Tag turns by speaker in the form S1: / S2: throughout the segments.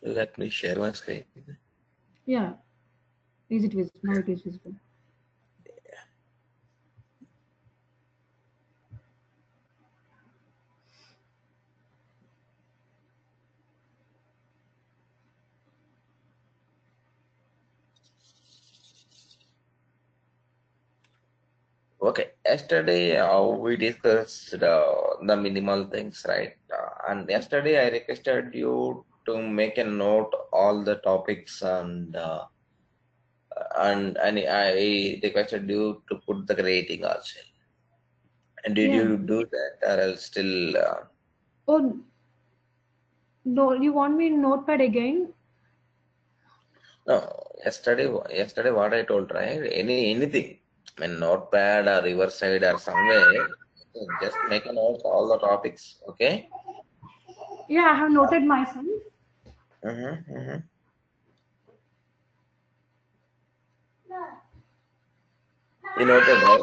S1: Let me share my screen.
S2: Yeah. Is it visible? Now it is visible.
S1: Okay, yesterday we discussed the minimal things, right? And yesterday I requested you to make a note all the topics and I requested you to put the rating also. And did
S2: Yeah.
S1: you do that, or else still?
S2: Oh no, you want me in Notepad again?
S1: No, yesterday what I told, right? Anything, I mean, notepad or riverside or somewhere, just make a note all the topics. Okay.
S2: Yeah, I have noted myself.
S1: Mm-hmm, mm-hmm. You noted, right?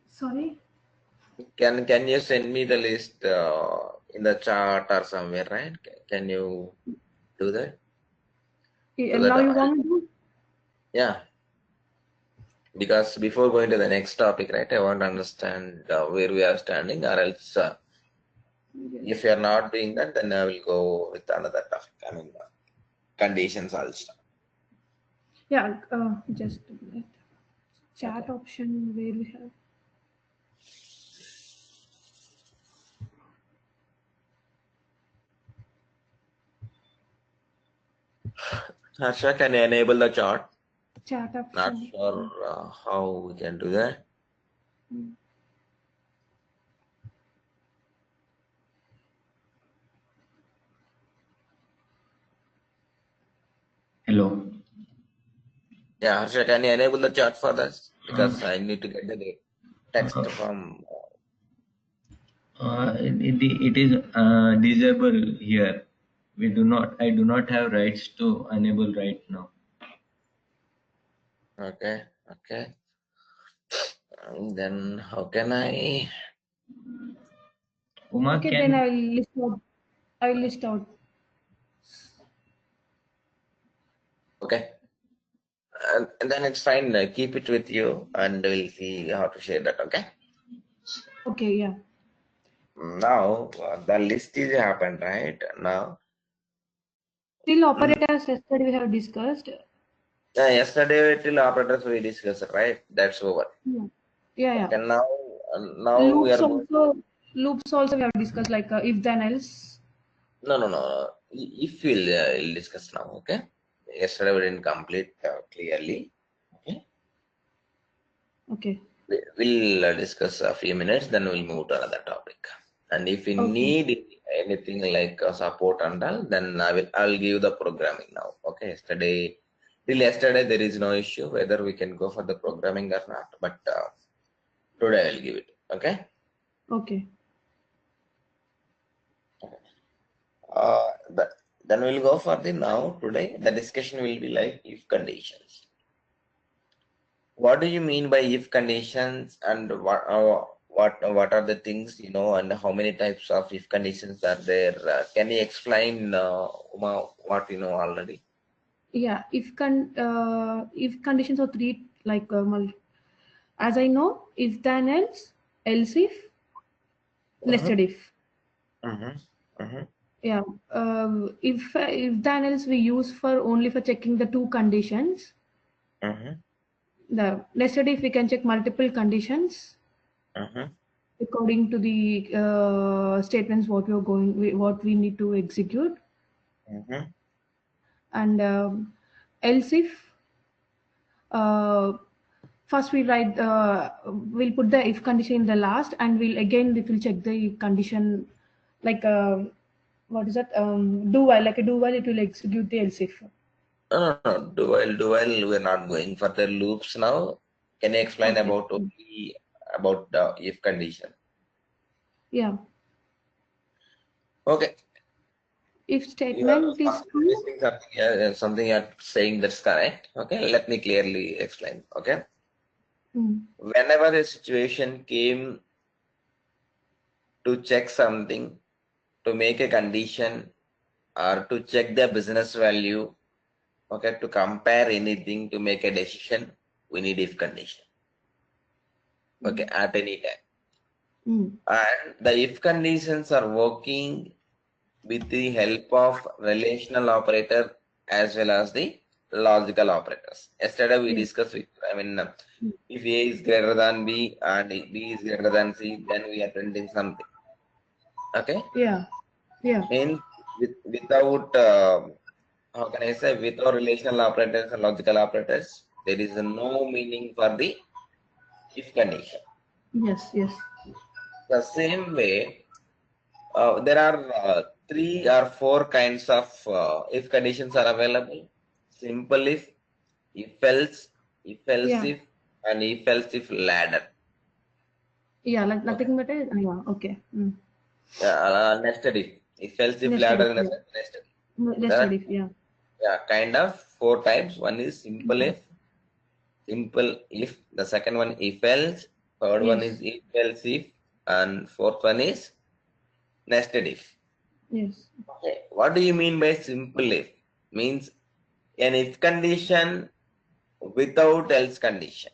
S2: Sorry.
S1: Can you send me the list in the chat or somewhere, right? Can you do that? So that
S2: Now you want me to?
S1: yeah, because before going to the next topic, right, I want to understand where we are standing, or else if
S2: Yes.
S1: you are not doing that, then I will go with another topic. I mean, conditions also.
S2: Yeah. Just a minute. Chat
S1: Okay.
S2: option where we have.
S1: Harsha, can you enable the chart?
S2: Chat
S1: Not
S2: option.
S1: sure how we can do that.
S2: Mm.
S3: Hello.
S1: Yeah, Harsha, can you enable the chart for us?
S3: Uh,
S1: Because I need to get the text
S3: uh,
S1: from.
S3: it is disable here. We do not. I do not have rights to enable right now.
S1: Okay, okay. Then how can I?
S3: Uma
S2: Okay, then
S3: can.
S2: I will list out. I will list out.
S1: Okay, and then it's fine. Keep it with you, and we'll see how to share that. Okay.
S2: Okay, yeah.
S1: Now the list is happened right now.
S2: Till operators yesterday we have discussed.
S1: Yesterday till operators we discussed, right? That's over.
S2: Yeah. Yeah, yeah.
S1: Okay, now we are
S2: Loops
S1: going.
S2: also. Loops also we have discussed like if then else.
S1: No. If we'll discuss now, okay? Yesterday we didn't complete clearly. Okay,
S2: Okay.
S1: we'll discuss a few minutes, then we'll move to another topic. And if we
S2: Okay.
S1: need anything like support and all, then I'll give the programming now. Okay, till yesterday there is no issue whether we can go for the programming or not, but today I'll give it. Okay.
S2: Okay.
S1: Uh, the, then we'll go for the now today. The discussion will be like if conditions. What do you mean by if conditions, and what are the things, and how many types of if conditions are there? Can you explain, Uma, what you know already?
S2: Yeah. If conditions are three like as I know, if then else if,
S1: Mm-hmm,
S2: nested if.
S1: mm-hmm, mm-hmm,
S2: Yeah. If then else we use for only for checking the two conditions.
S1: mm-hmm,
S2: The nested if we can check multiple conditions
S1: mm-hmm,
S2: according to the statements what we need to execute.
S1: mm-hmm,
S2: And else if uh, first we write we'll put the if condition in the last, and it will check the condition like what is that do while, like a do while it will execute the else if.
S1: No. Do while we're not going for the loops now. Can you explain
S2: Okay.
S1: about only about the if condition?
S2: Yeah.
S1: Okay.
S2: If
S1: You are
S2: statement is true.
S1: missing something. Something you're saying that's correct. Okay, let me clearly explain. Okay,
S2: Mm,
S1: whenever a situation came to check something, to make a condition, or to check the business value, okay, to compare anything, to make a decision, we need if condition, okay, at any time. And the if conditions are working with the help of relational operator as well as the logical operators. Yesterday we
S2: Yes.
S1: discussed with, if A is greater than B and B is greater than C, then we are printing something. Okay,
S2: Yeah. Yeah.
S1: means without how can I say, without relational operators and logical operators, there is no meaning for the if condition.
S2: Yes. Yes.
S1: The same way, there are 3 or 4 kinds of if conditions are available. Simple if else, if else
S2: Yeah.
S1: if, and if else if ladder.
S2: Yeah. Like
S1: Okay.
S2: nothing but a yeah. Okay.
S1: Nested if else if
S2: Nested
S1: ladder
S2: if
S1: in a
S2: yeah.
S1: sense, nested. There
S2: Nested
S1: are,
S2: if yeah.
S1: yeah, kind of 4 types. One is
S2: Yeah.
S1: simple if. The second one if else. Third one
S2: Yes.
S1: is if else if, and fourth one is nested if.
S2: Yes.
S1: Okay. What do you mean by simple if? Means an if condition without else condition.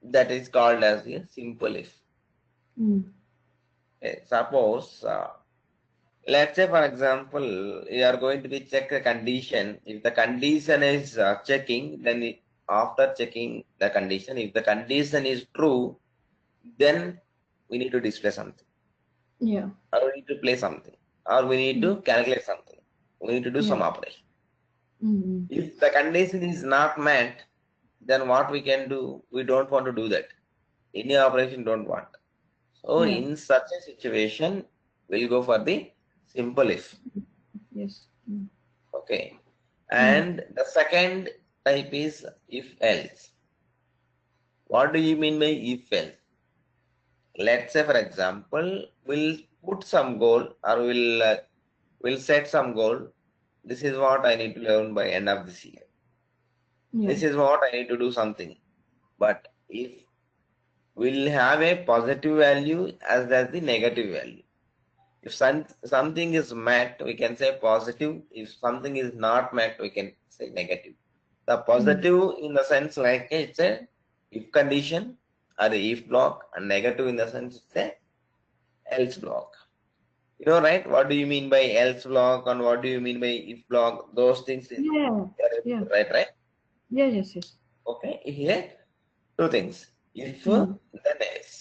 S1: That is called as a simple if.
S2: Mm.
S1: Okay. Suppose, let's say for example, you are going to be check a condition. If the condition is checking, then after checking the condition, if the condition is true, then we need to display something,
S2: Yeah.
S1: or we need to play something, or we need
S2: Mm.
S1: to calculate something. We need to do
S2: Yeah.
S1: some operation.
S2: Mm.
S1: If the condition is not met, then what we can do? We don't want to do that. Any operation don't want. So
S2: Yeah.
S1: in such a situation, we'll go for the simple if.
S2: Yes. Mm.
S1: Okay.
S2: Mm.
S1: And the second type is if else. What do you mean by if else? Let's say, for example, we'll put some goal, or we'll set some goal. This is what I need to learn by end of this year.
S2: Yeah.
S1: This is what I need to do something. But if we'll have a positive value as well as the negative value. If something is met, we can say positive. If something is not met, we can say negative. The
S2: Mm.
S1: positive in the sense like it's a if condition or the if block, and negative in the sense it's a else block. You know, right? What do you mean by else block and what do you mean by if block? Those things is
S2: Yeah. Yeah.
S1: right?
S2: Yeah. Yes. Yes.
S1: Okay, here two things. If
S2: Mm.
S1: then else.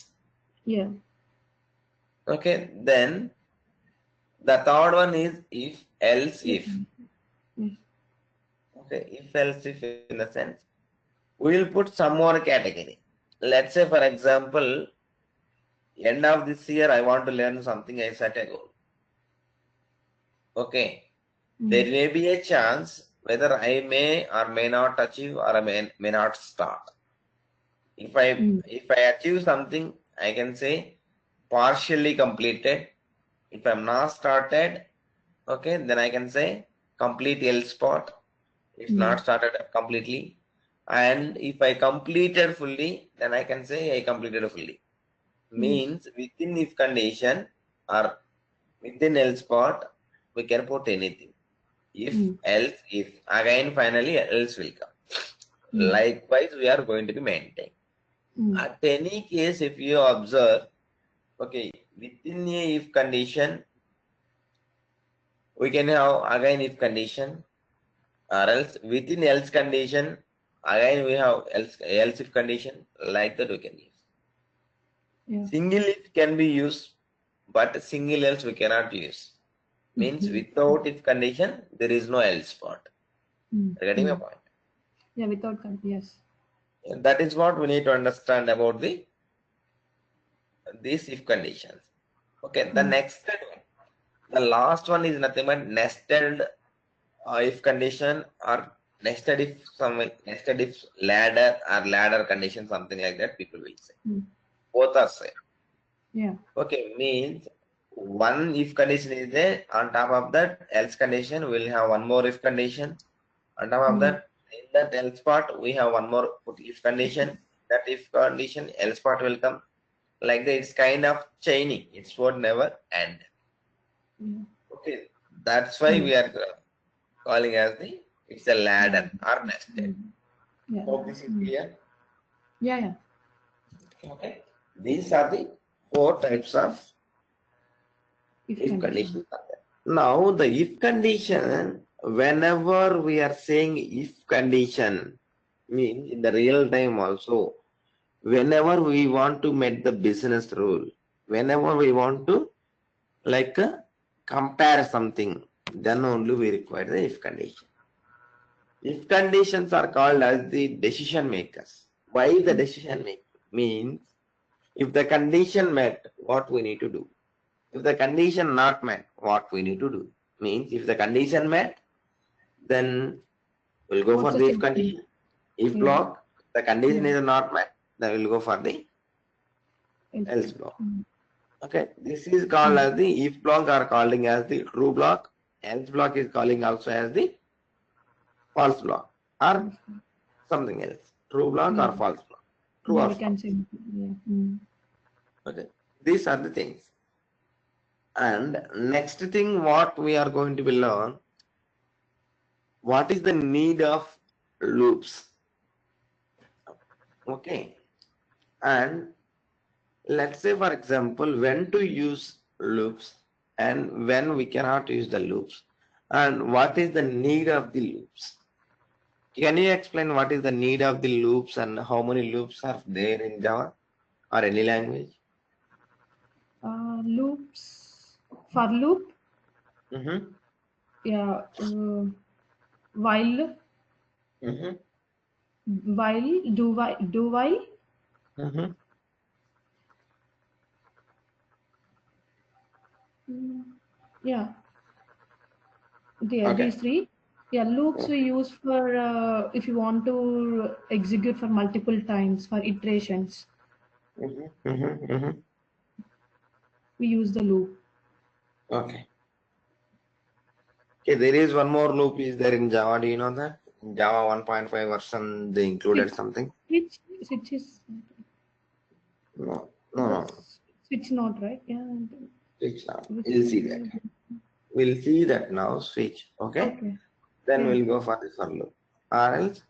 S2: Yeah.
S1: Okay, then the third one is if else
S2: Yes.
S1: if.
S2: Yes.
S1: Okay, if else if in the sense we will put some more category. Let's say, for example, end of this year, I want to learn something, I set a goal. Okay, there
S2: Mm.
S1: may be a chance whether I may or may not achieve or I may not start. If I
S2: Mm.
S1: if I achieve something, I can say partially completed. If I'm not started, okay, then I can say complete else spot. If
S2: Yeah.
S1: not started completely. And if I completed fully, then I can say I completed fully.
S2: Yes.
S1: Means within if condition or within else part, we can put anything. If
S2: Mm.
S1: else, if again finally else will come.
S2: Mm.
S1: Likewise, we are going to be maintained.
S2: Mm.
S1: At any case, if you observe, okay, within a if condition, we can have again if condition, or else within else condition, again we have else if condition, like that we can use.
S2: Yeah.
S1: Single if can be used, but single else we cannot use. Means
S2: Mm.
S1: without if condition, there is no else part.
S2: Mm.
S1: Getting my
S2: Mm.
S1: point?
S2: Yeah. Without yes.
S1: And that is what we need to understand about these if conditions. Okay, the
S2: Mm.
S1: next one, the last one is nothing but nested if condition, or nested if ladder or ladder condition, something like that. People will say
S2: Mm.
S1: both are same.
S2: Yeah.
S1: Okay, means one if condition is there. On top of that else condition, we'll have one more if condition. On top of
S2: Mm.
S1: that, in that else part, we have one more if condition. That if condition else part will come. Like that, it's kind of chaining. It's what never end.
S2: Yeah.
S1: Okay, that's why we
S2: Yes.
S1: are calling as it's a ladder
S2: Ladder.
S1: or nested.
S2: Mm. Yeah.
S1: Hope this is
S2: Mm.
S1: clear.
S2: Yeah. Yeah.
S1: Okay, these are the four types of
S2: If
S1: if
S2: condition.
S1: conditions are there. Now the if condition, whenever we are saying if condition, means in the real time also, whenever we want to make the business rule, whenever we want to like compare something, then only we require the if condition. If conditions are called as the decision makers. Why the
S2: Mm.
S1: decision maker? Means if the condition met, what we need to do. If the condition not met, what we need to do. Means if the condition met, then we'll go for
S2: What's the
S1: the if
S2: statement?
S1: condition. If
S2: Yeah.
S1: block, the condition
S2: Yeah.
S1: is not met, then we'll go for the
S2: Else
S1: else
S2: block.
S1: block.
S2: Mm.
S1: Okay, this is called
S2: Mm.
S1: as the if block or calling as the true block. Else block is calling also as the false block or
S2: False block.
S1: something else. True block
S2: Yeah.
S1: or false block. True
S2: Yeah.
S1: or
S2: We can
S1: false.
S2: say. Yeah. Mm.
S1: Okay, these are the things. And next thing, what we are going to be learn, what is the need of loops? Okay, and let's say for example, when to use loops and when we cannot use the loops, and what is the need of the loops? Can you explain what is the need of the loops and how many loops are there in Java or any language?
S2: Loops. For loop.
S1: Mm-hmm.
S2: Yeah. While.
S1: Mm-hmm.
S2: While. Do while.
S1: Mm-hmm.
S2: Mm. Yeah. Yeah.
S1: Okay.
S2: These three. Yeah. Loops we use for if you want to execute for multiple times for iterations.
S1: Mm-hmm. Mm-hmm. Mm-hmm.
S2: We use the loop.
S1: Okay. Okay, there is one more loop is there in Java. Do you know that? In Java 1.5 version, they included
S2: Switch.
S1: something.
S2: Switch is.
S1: No, no, no.
S2: Switch not right. Yeah.
S1: Switch now.
S2: Which
S1: We'll see that.
S2: one?
S1: We'll see that now. Switch. Okay.
S2: Okay.
S1: Then
S2: Yeah.
S1: we'll go for this one loop. Or else,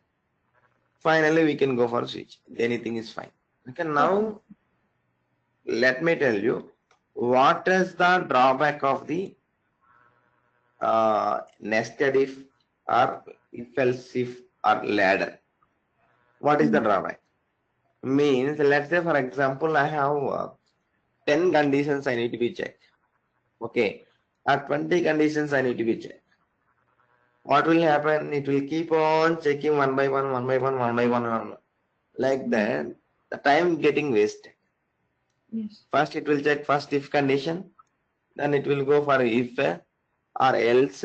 S1: finally, we can go for switch. Anything is fine. Okay.
S2: Okay.
S1: Now, let me tell you what is the drawback of the nested if or if else if or ladder. What is the
S2: Mm.
S1: drawback? Means, let's say, for example, I have 10 conditions I need to be checked. Okay. At 20 conditions I need to be checked. What will happen? It will keep on checking one by one, one by one, one by one, one. Like
S2: Mm.
S1: that, the time getting wasted.
S2: Yes.
S1: First, it will check first if condition, then it will go for if or else.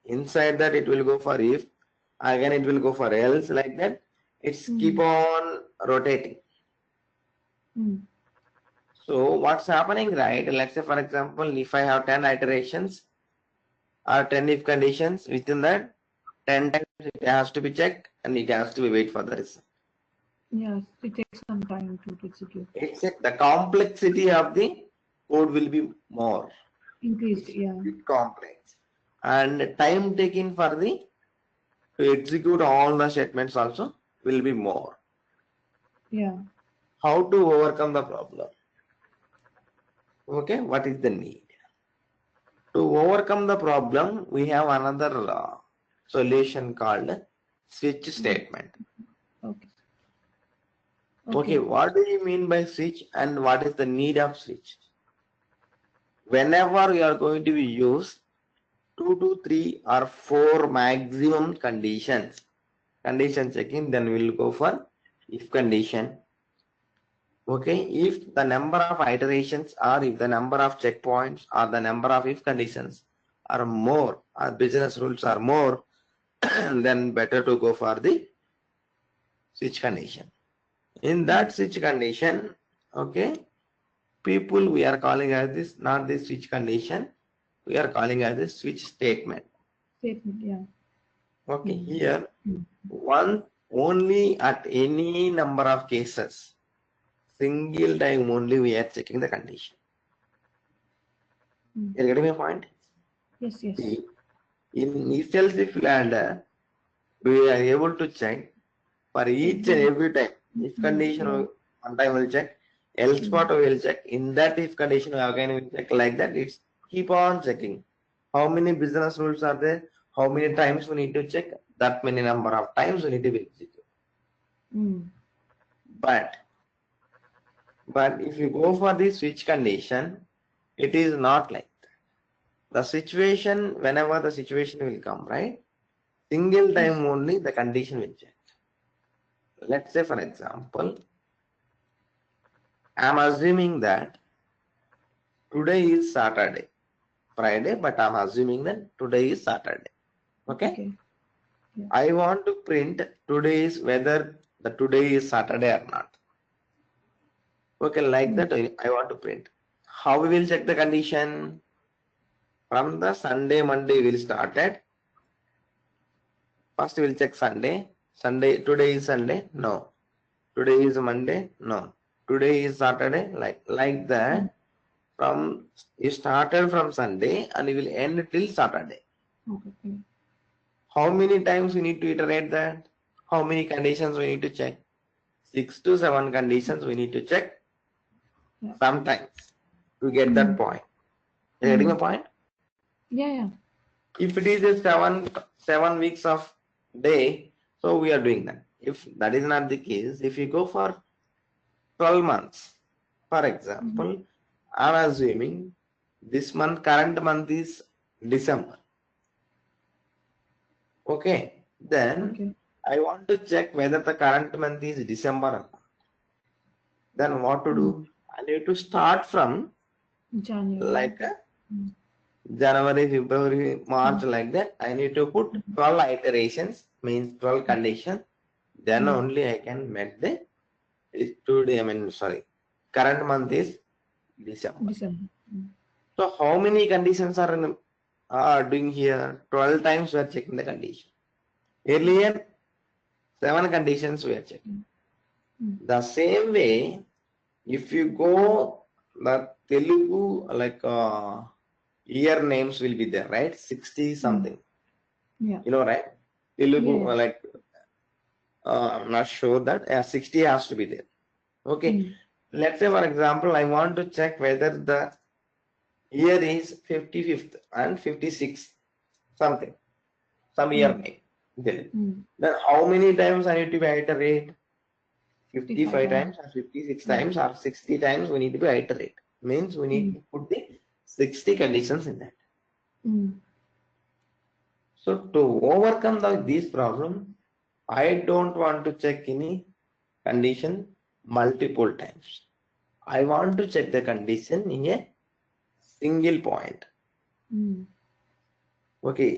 S1: Inside that, it will go for if. Again, it will go for else. Like that, it's keep
S2: Mm.
S1: on rotating.
S2: Mm.
S1: So, what's happening, right? Let's say, for example, if I have 10 iterations or 10 if conditions, within that, 10 times it has to be checked and it has to be wait for the result.
S2: Yes. It takes some time to execute.
S1: It's the complexity of the code will be more.
S2: Increased.
S1: It's
S2: Yeah.
S1: bit complex. And time taken for the to execute all the statements also will be more.
S2: Yeah.
S1: How to overcome the problem? Okay, what is the need? To overcome the problem, we have another solution called switch
S2: Mm.
S1: statement.
S2: Okay.
S1: Okay,
S2: Okay.
S1: what do you mean by switch and what is the need of switch? Whenever you are going to be use 2 to 3 or 4 maximum condition checking, then we'll go for if condition. Okay, if the number of iterations or if the number of checkpoints or the number of if conditions are more or business rules are more, then better to go for the switch condition. In
S2: Mm.
S1: that switch condition, okay, people we are calling as this, not the switch condition, we are calling as a switch statement.
S2: Statement. Yeah.
S1: Okay,
S2: Mm.
S1: here
S2: Mm.
S1: one only at any number of cases. single time only we are checking the condition. You're getting my point?
S2: Yes, yes.
S1: See, in if else if land, we are able to check for each and every time. If condition
S2: Yeah.
S1: one time will check, else what we will check. In that if condition again we will check, like that. It's keep on checking. How many business rules are there? How many times we need to check? That many number of times we need to be executed. But if you go for the switch condition, it is not like that. The situation, whenever the situation will come, right? Single time only the condition will check. Let's say for example, I'm assuming that today is Saturday, Friday, but I'm assuming that today is Saturday. Okay?
S2: Yeah.
S1: I want to print today's whether the today is Saturday or not. Okay, like that I want to print. How we will check the condition? From the Sunday, Monday we'll start at. First we'll check Sunday. Today is Sunday? No. Today is Monday? No. Today is Saturday? Like that. From you started from Sunday and you will end till Saturday.
S2: Okay.
S1: How many times we need to iterate that? How many conditions we need to check? 6 to 7 conditions we need to check sometimes to get that point. You getting a point?
S2: Yeah.
S1: If it is a 7 weeks of day, so we are doing that. If that is not the case, if you go for 12 months, for example, I'm assuming this month, current month is December. Okay, then I want to check whether the current month is December or not. Then what to do? I need to start from
S2: January.
S1: like January, February, March, like that. I need to put 12 iterations, means 12 conditions. Then only I can met the today. Current month is December. So how many conditions are doing here? 12 times we are checking the condition. Earlier, 7 conditions we are checking. The same way, if you go the Telugu, year names will be there, right? 60 something.
S2: Yeah.
S1: You know, right? Telugu, I'm not sure that 60 has to be there. Okay. Let's say, for example, I want to check whether the year is 55th and 56th, something, some year name. Then how many times I need to be iterate? 55 times or 56 times or 60 times we need to be iterate. Means we need to put the 60 conditions in that. So to overcome this problem, I don't want to check any condition multiple times. I want to check the condition in a single point. Okay,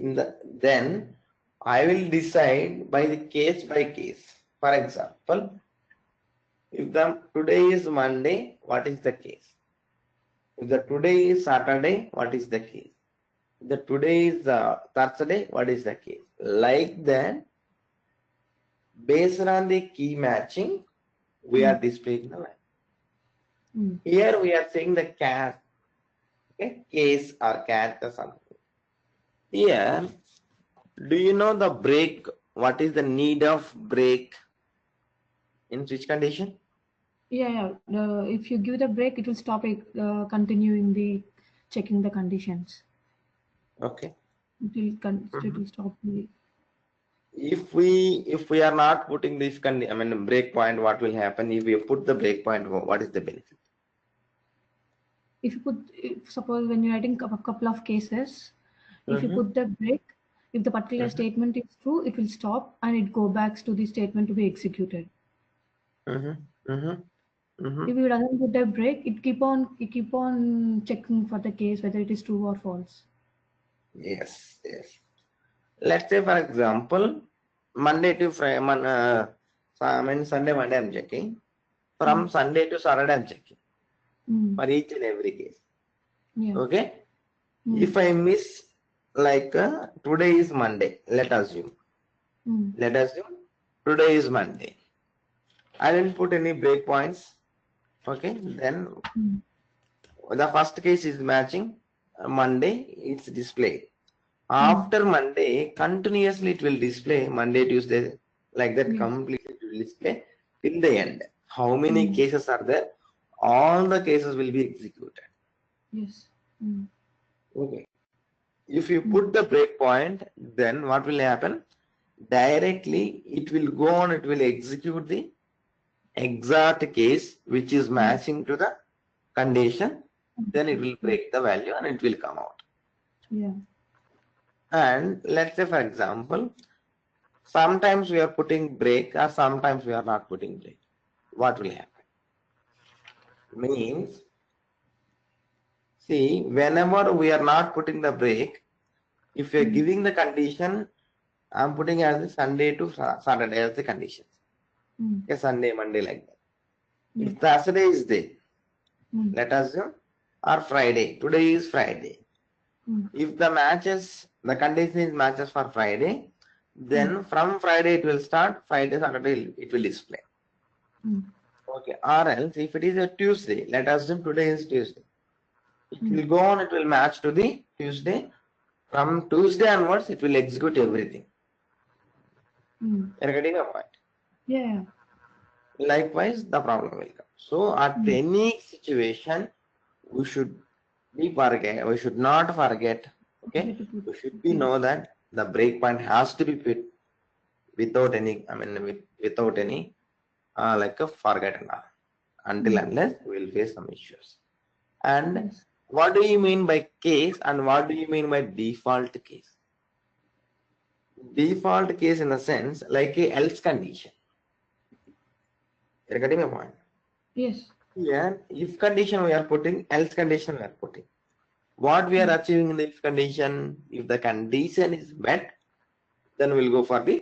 S1: then I will decide by the case by case. For example, if today is Monday, what is the case? If the today is Saturday, what is the case? If the today is Thursday, what is the case? Like that, based on the key matching, we are displaying the line. Here we are saying the cat, okay, case or cat or something. Here, do you know the break? What is the need of break in switch condition?
S2: Yeah. If you give it a break, it will stop it continuing the checking the conditions.
S1: Okay.
S2: It will stop the.
S1: If we are not putting this break point, what will happen? If we put the break point, what is the benefit?
S2: If you put, suppose when you're writing a couple of cases, if you put the break, if the particular statement is true, it will stop and it go back to the statement to be executed. If you doesn't put a break, it keep on checking for the case whether it is true or false.
S1: Yes. Let's say, for example, Monday to Friday, Sunday, Monday, I'm checking. From Sunday to Saturday, I'm checking for each and every case.
S2: Yeah.
S1: Okay. If I miss, today is Monday, let us assume. Today is Monday. I didn't put any breakpoints. Okay, then
S2: Mm.
S1: the first case is matching. Monday, it's displayed.
S2: Mm.
S1: After Monday, continuously it will display Monday, Tuesday, like that
S2: Yes.
S1: completely it will display till the end. How many
S2: Mm.
S1: cases are there? All the cases will be executed.
S2: Yes. Mm.
S1: Okay. If you
S2: Mm.
S1: put the breakpoint, then what will happen? Directly it will go on, it will execute the exact case which is
S2: Mm.
S1: matching to the condition. Then it
S2: Condition.
S1: will
S2: Mm.
S1: break the value and it will come out.
S2: Yeah.
S1: And let's say, for example, sometimes we are putting break or sometimes we are not putting break. What will happen? Means, see, whenever we are not putting the break, if we are
S2: Mm.
S1: giving the condition, I'm putting as a Sunday to Saturday as the conditions.
S2: Mm.
S1: A Sunday, Monday like that.
S2: Yeah.
S1: If Thursday is there,
S2: Mm.
S1: let us assume, or Friday. Today is Friday.
S2: Mm.
S1: If the matches, the condition is matches for Friday,
S2: Mm.
S1: then from Friday it will start. Friday, Saturday it will display.
S2: Mm.
S1: Okay. Or else, if it is a Tuesday, let us assume today is Tuesday. It
S2: Mm.
S1: will go on. It will match to the Tuesday. From Tuesday onwards, it will execute everything.
S2: Mm.
S1: You're getting a point.
S2: Yeah.
S1: Likewise, the problem will come. So, at
S2: Mm.
S1: any situation, we should be forget. We should not forget. Okay,
S2: Get to put.
S1: we should be
S2: Yes.
S1: know that the breakpoint has to be put without any. I mean, without any like a forget and all. Until
S2: Mm.
S1: unless we will face some issues. And
S2: Yes.
S1: what do you mean by case? And what do you mean by default case? Default case in the sense like a else condition. You're getting my point.
S2: Yes.
S1: Here, if condition we are putting, else condition we are putting. What we are
S2: Mm.
S1: achieving in the if condition, if the condition is met, then we'll go for the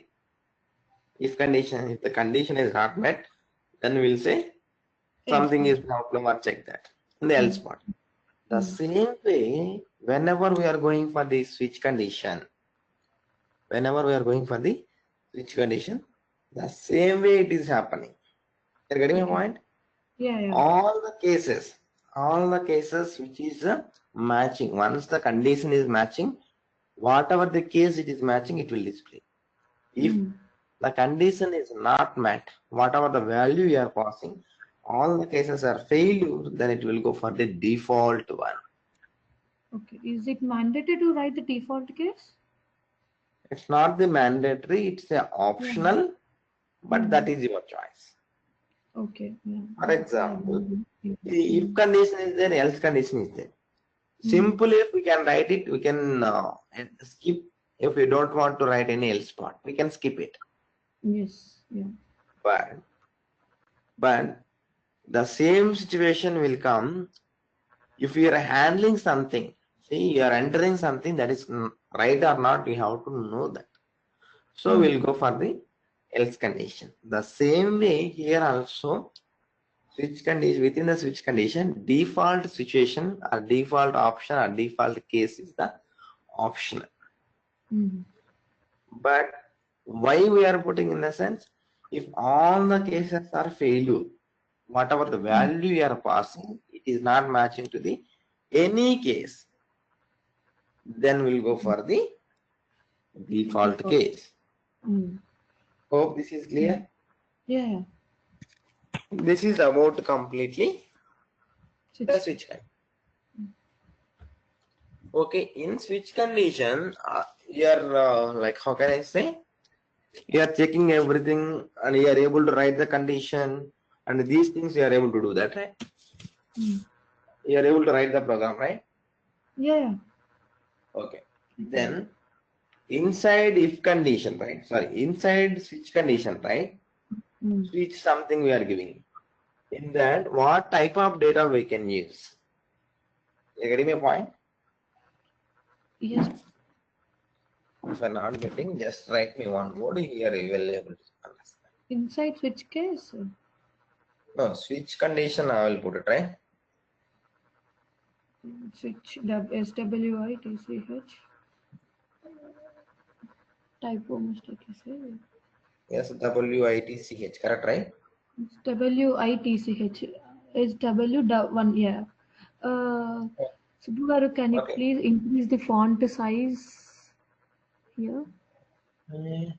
S1: if condition. If the condition is not met, then we'll say
S2: Else
S1: something
S2: part.
S1: is problem or check that in the else
S2: Mm.
S1: part. The
S2: Mm.
S1: same way, whenever we are going for the switch condition, whenever we are going for the switch condition, the same way it is happening. You're getting my
S2: Okay.
S1: point?
S2: Yeah. Yeah.
S1: All the cases which is matching, once the condition is matching, whatever the case it is matching, it will display. If
S2: Mm.
S1: the condition is not met, whatever the value you are passing, all the cases are failure, then it will go for the default one.
S2: Okay. Is it mandatory to write the default case?
S1: It's not the mandatory, it's a
S2: Yeah.
S1: optional, but
S2: Mm.
S1: that is your choice.
S2: Okay. Yeah.
S1: For example,
S2: Yeah.
S1: the if
S2: Mm.
S1: condition is there, else condition is there.
S2: Mm.
S1: Simply, if we can write it, we can skip. If we don't want to write any else part, we can skip it.
S2: Yes. Yeah.
S1: But the same situation will come if you are handling something. See, you are entering something that is right or not. You have to know that. So
S2: Mm.
S1: we'll go for the else condition. The same way here also, switch condition within the switch condition, default situation or default option or default case is the optional.
S2: Mm.
S1: But why we are putting in the sense, if all the cases are failure, whatever the
S2: Mm.
S1: value you are passing, it is not matching to the any case, then we'll go for the default
S2: Default.
S1: case.
S2: Mm.
S1: Hope this is
S2: Yeah.
S1: clear.
S2: Yeah.
S1: This is about completely the
S2: Switch.
S1: switch condition. Okay, in switch condition, you are like how can I say? You are checking everything and you are able to write the condition and these things you are able to do that, right?
S2: Mm.
S1: You are able to write the program, right?
S2: Yeah.
S1: Okay.
S2: I can.
S1: Then inside if condition, right? Sorry, inside switch condition, right?
S2: Mm.
S1: Switch something we are giving. In that, what type of data we can use? You getting my point?
S2: Yes.
S1: If I'm not getting, just write me one word here, you will able to understand.
S2: Inside switch case.
S1: No, switch condition I will put it, right?
S2: Switch. SWITCH. Typo mistake is it?
S1: Yes, WITCH, correct, right?
S2: WITCH. Is W1, yeah. Uh, Subbu garu, can you
S1: Okay.
S2: please increase the font size here?
S1: Mm,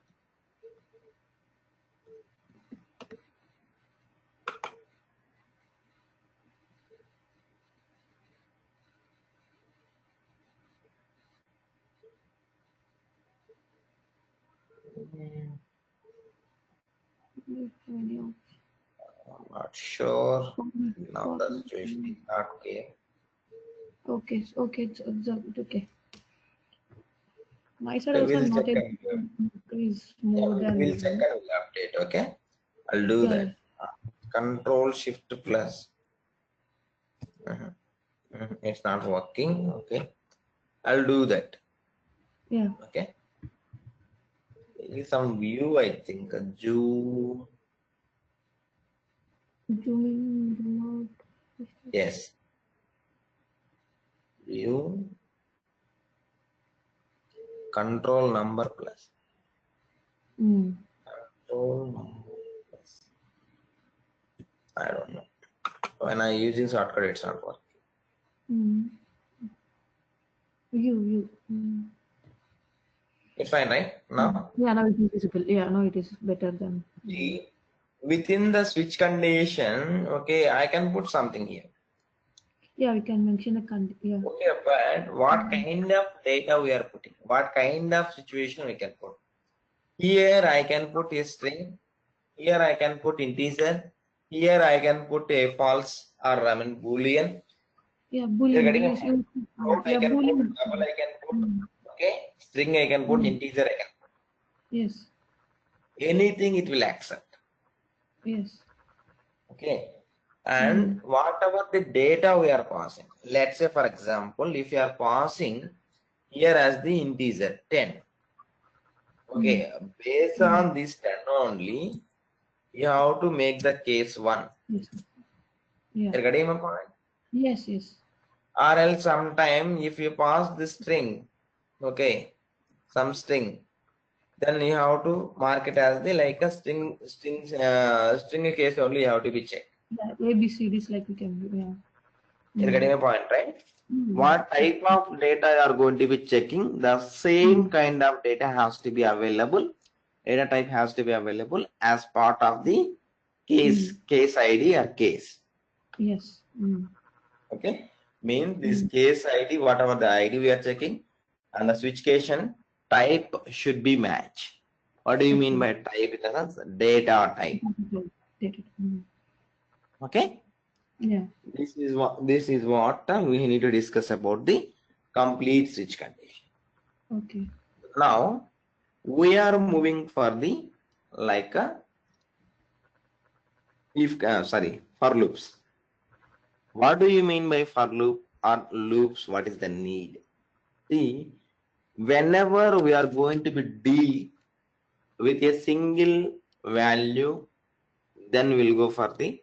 S1: mm,
S2: Video.
S1: I'm not sure.
S2: Format,
S1: Now the
S2: format.
S1: situation is not clear.
S2: Okay, okay, it's observed. Okay. My side
S1: Okay,
S2: also
S1: we'll
S2: I'm
S1: check
S2: not able
S1: and
S2: to increase
S1: yeah,
S2: more
S1: we'll check
S2: than.
S1: and we'll update. Okay, I'll do
S2: Yeah, yeah,
S1: that. Control Shift plus. Mhm, It's not working. Okay, I'll do that.
S2: yeah.
S1: Okay, there is some view. I think Zoom.
S2: Zoom in, zoom out.
S1: Yes, view. Control number plus.
S2: Mm.
S1: Control number plus. I don't know. When I using shortcut, it's not working.
S2: Mm. You. Mm.
S1: It's fine, right?
S2: Mm.
S1: Now,
S2: Yeah, now it is visible. Yeah, now it is better than. Mm.
S1: see, within the switch condition, okay, I can put something here.
S2: Yeah, we can mention a yeah.
S1: Okay, but what
S2: Mm.
S1: kind of data we are putting? What kind of situation we can put? Here I can put a string. Here I can put integer. Here I can put a false or I mean boolean.
S2: Yeah,
S1: You're
S2: Boolean.
S1: getting a
S2: We
S1: point.
S2: use,
S1: Float I
S2: yeah,
S1: can put,
S2: Boolean.
S1: double I can put,
S2: Mm.
S1: okay, string I can put,
S2: Mm.
S1: integer I can
S2: Yes,
S1: put. Anything it will accept.
S2: yes.
S1: Okay. And
S2: Mm.
S1: whatever the data we are passing, let's say for example, if you are passing here as the integer 10,
S2: Mm.
S1: okay, based
S2: Mm.
S1: on this 10 only, you have to make the case 1.
S2: Yes. Yeah.
S1: You're getting my point?
S2: Yes, yes.
S1: Or else sometime if you pass the string, okay, some string, then you have to mark it as the like a string case only you have to be checked.
S2: Yeah, ABCDs like we can do. Yeah.
S1: You're
S2: Mm.
S1: getting a point, right?
S2: Mm.
S1: What type of data you are going to be checking? The same
S2: Mm.
S1: kind of data has to be available. Data type has to be available as part of the
S2: Mm.
S1: case ID or case.
S2: Yes. Mm.
S1: Okay, means this
S2: Mm.
S1: case ID, whatever the ID we are checking, and the switchcation type should be match. What do you mean
S2: Okay.
S1: by type? In the sense, data type.
S2: Did it. Mm.
S1: Okay,
S2: Yeah.
S1: this is what we need to discuss about the complete switch condition.
S2: Okay.
S1: Now we are moving for the like a if sorry for loops. What do you mean by for loop or loops? What is the need? See, whenever we are going to be deal with a single value, then we'll go for the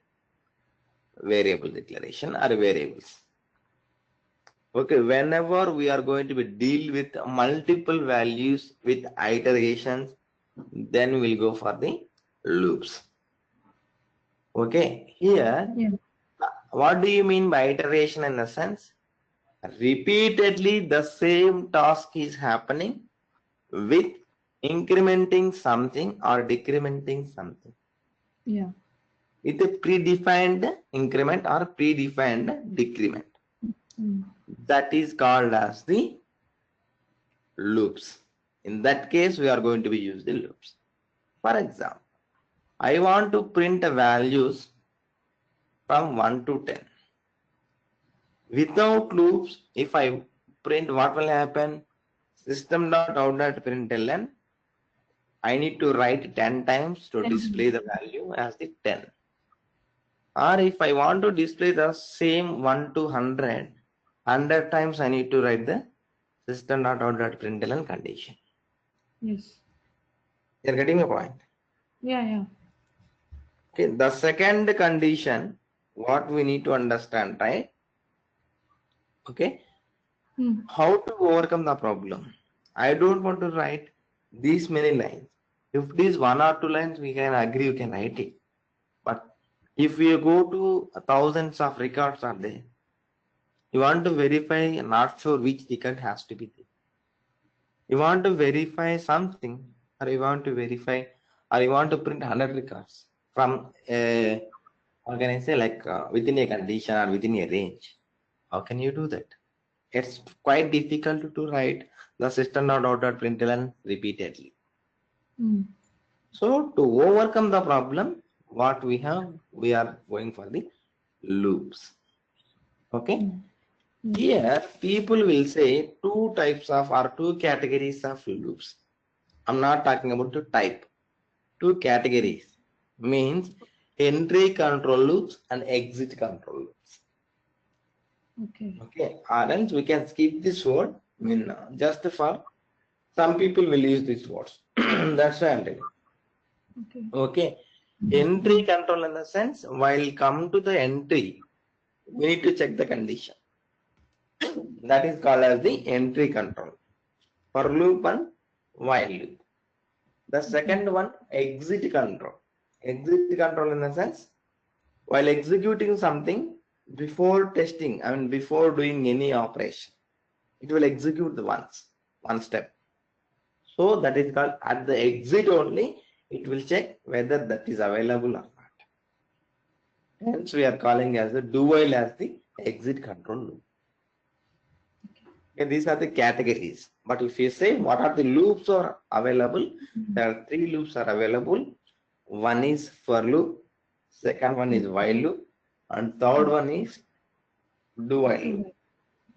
S1: variable declaration or variables. Okay, whenever we are going to be deal with multiple values with iterations, then we'll go for the loops. Okay, here,
S2: Yeah.
S1: what do you mean by iteration in a sense? Repeatedly, the same task is happening with incrementing something or decrementing something
S2: Yeah.
S1: with a predefined increment or predefined decrement.
S2: Mm.
S1: That is called as the loops. In that case, we are going to be use the loops. For example, I want to print the values from 1 to 10. Without loops, if I print, what will happen? System.out.println, I need to write 10 times to
S2: And
S1: display the value as the 10. Or if I want to display the same 1 to 100 times I need to write the system.out.println condition.
S2: yes.
S1: You're getting my point.
S2: Yeah. Yeah.
S1: Okay, the second condition, what we need to understand, right? Okay,
S2: Mm.
S1: how to overcome the problem? I don't want to write these many lines. If it is 1 or 2 lines, we can agree, we can write it. But If you go to thousands of records are there, you want to verify, not sure which record has to be there. You want to verify something, or you want to verify, or you want to print 100 records from a, how can I say, like within a condition or within a range. How can you do that? It's quite difficult to write the system.out.println repeatedly.
S2: Mm.
S1: So to overcome the problem, what we have, we are going for the loops. Okay.
S2: Mm. Yes.
S1: Here people will say two types of, or two categories of loops. I'm not talking about the type. Two categories means entry control loops and exit control loops.
S2: Okay.
S1: Okay, or else we can skip this word. I mean, just for some people will use these words. That's why I'm telling.
S2: Okay.
S1: Okay, entry control in the sense, while come to the entry, we need to check the condition. That is called as the entry control for loop and while loop. The
S2: Okay.
S1: second one, exit control. Exit control in the sense, while executing something, before testing, I mean before doing any operation, it will execute the one step. So that is called, at the exit only it will check whether that is available or not. Hence we are calling as the do while as the exit control loop. Okay, these are the categories. But if you say what are the loops are available, there are three loops are available. One is for loop, second one is while loop, and third
S2: Mm.
S1: one is do while loop.
S2: Right.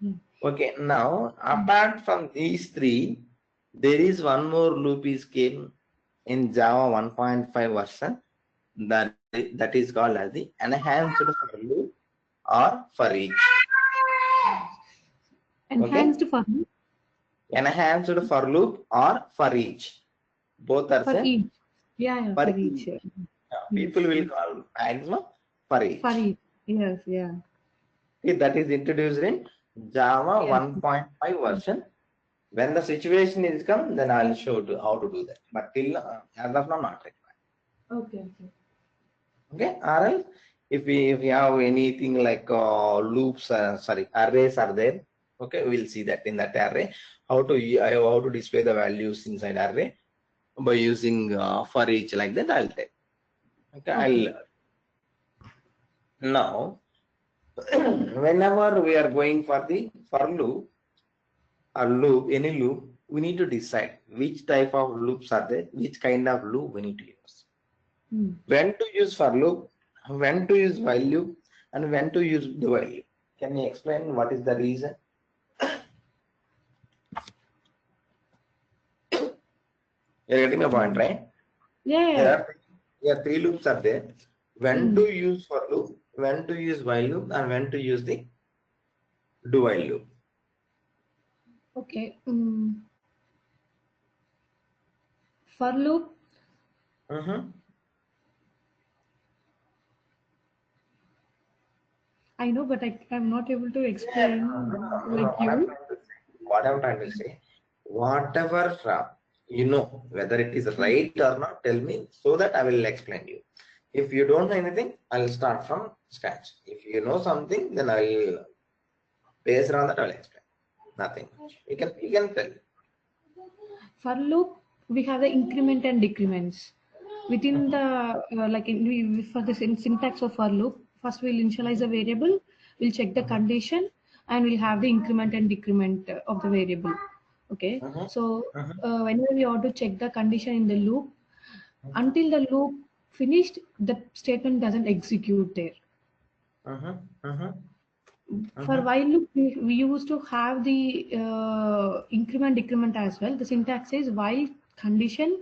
S2: Mm.
S1: Okay, now apart from these three, there is one more loop is came in Java 1.5 version, that is called as the enhanced for loop or for each. Okay,
S2: Enhanced
S1: enhanced for loop or for each. Both are
S2: for
S1: same.
S2: each. Yeah, yeah,
S1: For
S2: for each.
S1: each.
S2: Yeah.
S1: People
S2: Yes,
S1: will
S2: yes.
S1: call maximum for
S2: For
S1: each.
S2: each. Yes, yeah.
S1: Okay, that is introduced in Java
S2: Yes.
S1: 1.5 version. When the situation is come, then I'll show to how to do that. But till as of now, not required.
S2: Okay, okay.
S1: Okay, or else if we have anything like loops, sorry, arrays are there. Okay, we'll see that in that array how to display the values inside array by using for each, like that. I'll take. Okay,
S2: Okay.
S1: I'll now whenever we are going for the for loop or loop, any loop, we need to decide which type of loops are there, which kind of loop we need to use.
S2: Mm.
S1: When to use for loop, when to use while loop, and when to use the while loop. Can you explain what is the reason? You're getting the point,
S2: Um,
S1: right?
S2: yeah,
S1: There
S2: yeah.
S1: are three loops are there. When to
S2: Mm.
S1: use for loop, when to use while loop, and when to use the do while loop.
S2: Okay. For loop,
S1: Mm-hmm.
S2: I know, but I'm not able to
S1: Yeah, no,
S2: explain
S1: no, no.
S2: like you.
S1: What I'm trying to say, whatever you know, whether it is
S2: Mm.
S1: right or not, tell me so that I will explain you. If you don't know anything, I'll start from scratch. If you know something, then I'll based on that I'll explain. Nothing much. You can tell.
S2: For loop, we have the increment and decrements. Within the like for the syntax of for loop, first we'll initialize a variable, we'll check the condition, and we'll have the increment and decrement of the variable. Okay,
S1: Mm-hmm.
S2: so
S1: Mm-hmm.
S2: whenever we want to check the condition in the loop, until the loop finished, the statement doesn't execute there.
S1: Mm-hmm. Mm-hmm.
S2: For
S1: Mm-hmm.
S2: while loop, we used to have the increment decrement as well. The syntax is while condition,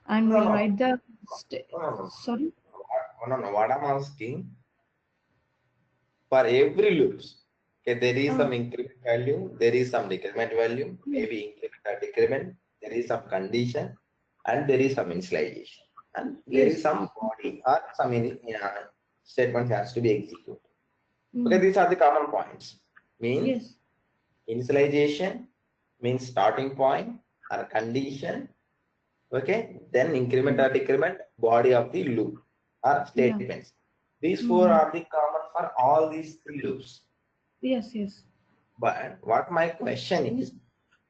S2: and
S1: No,
S2: we'll
S1: no,
S2: write the
S1: no, no, no.
S2: sorry.
S1: No, no. What I'm asking, for every loops, okay, there is
S2: Uh,
S1: some increment value, there is some decrement value,
S2: yes,
S1: maybe increment or decrement, there is some condition, and there is some initialization, and there is
S2: yes,
S1: some body or some statement has to be executed. Okay,
S2: mm,
S1: these are the common points. Means
S2: yes,
S1: initialization means starting point or condition. Okay, then increment
S2: mm,
S1: or decrement, body of the loop or
S2: yeah,
S1: statements. These four are the common for all these three loops.
S2: Yes, yes.
S1: But what my question is,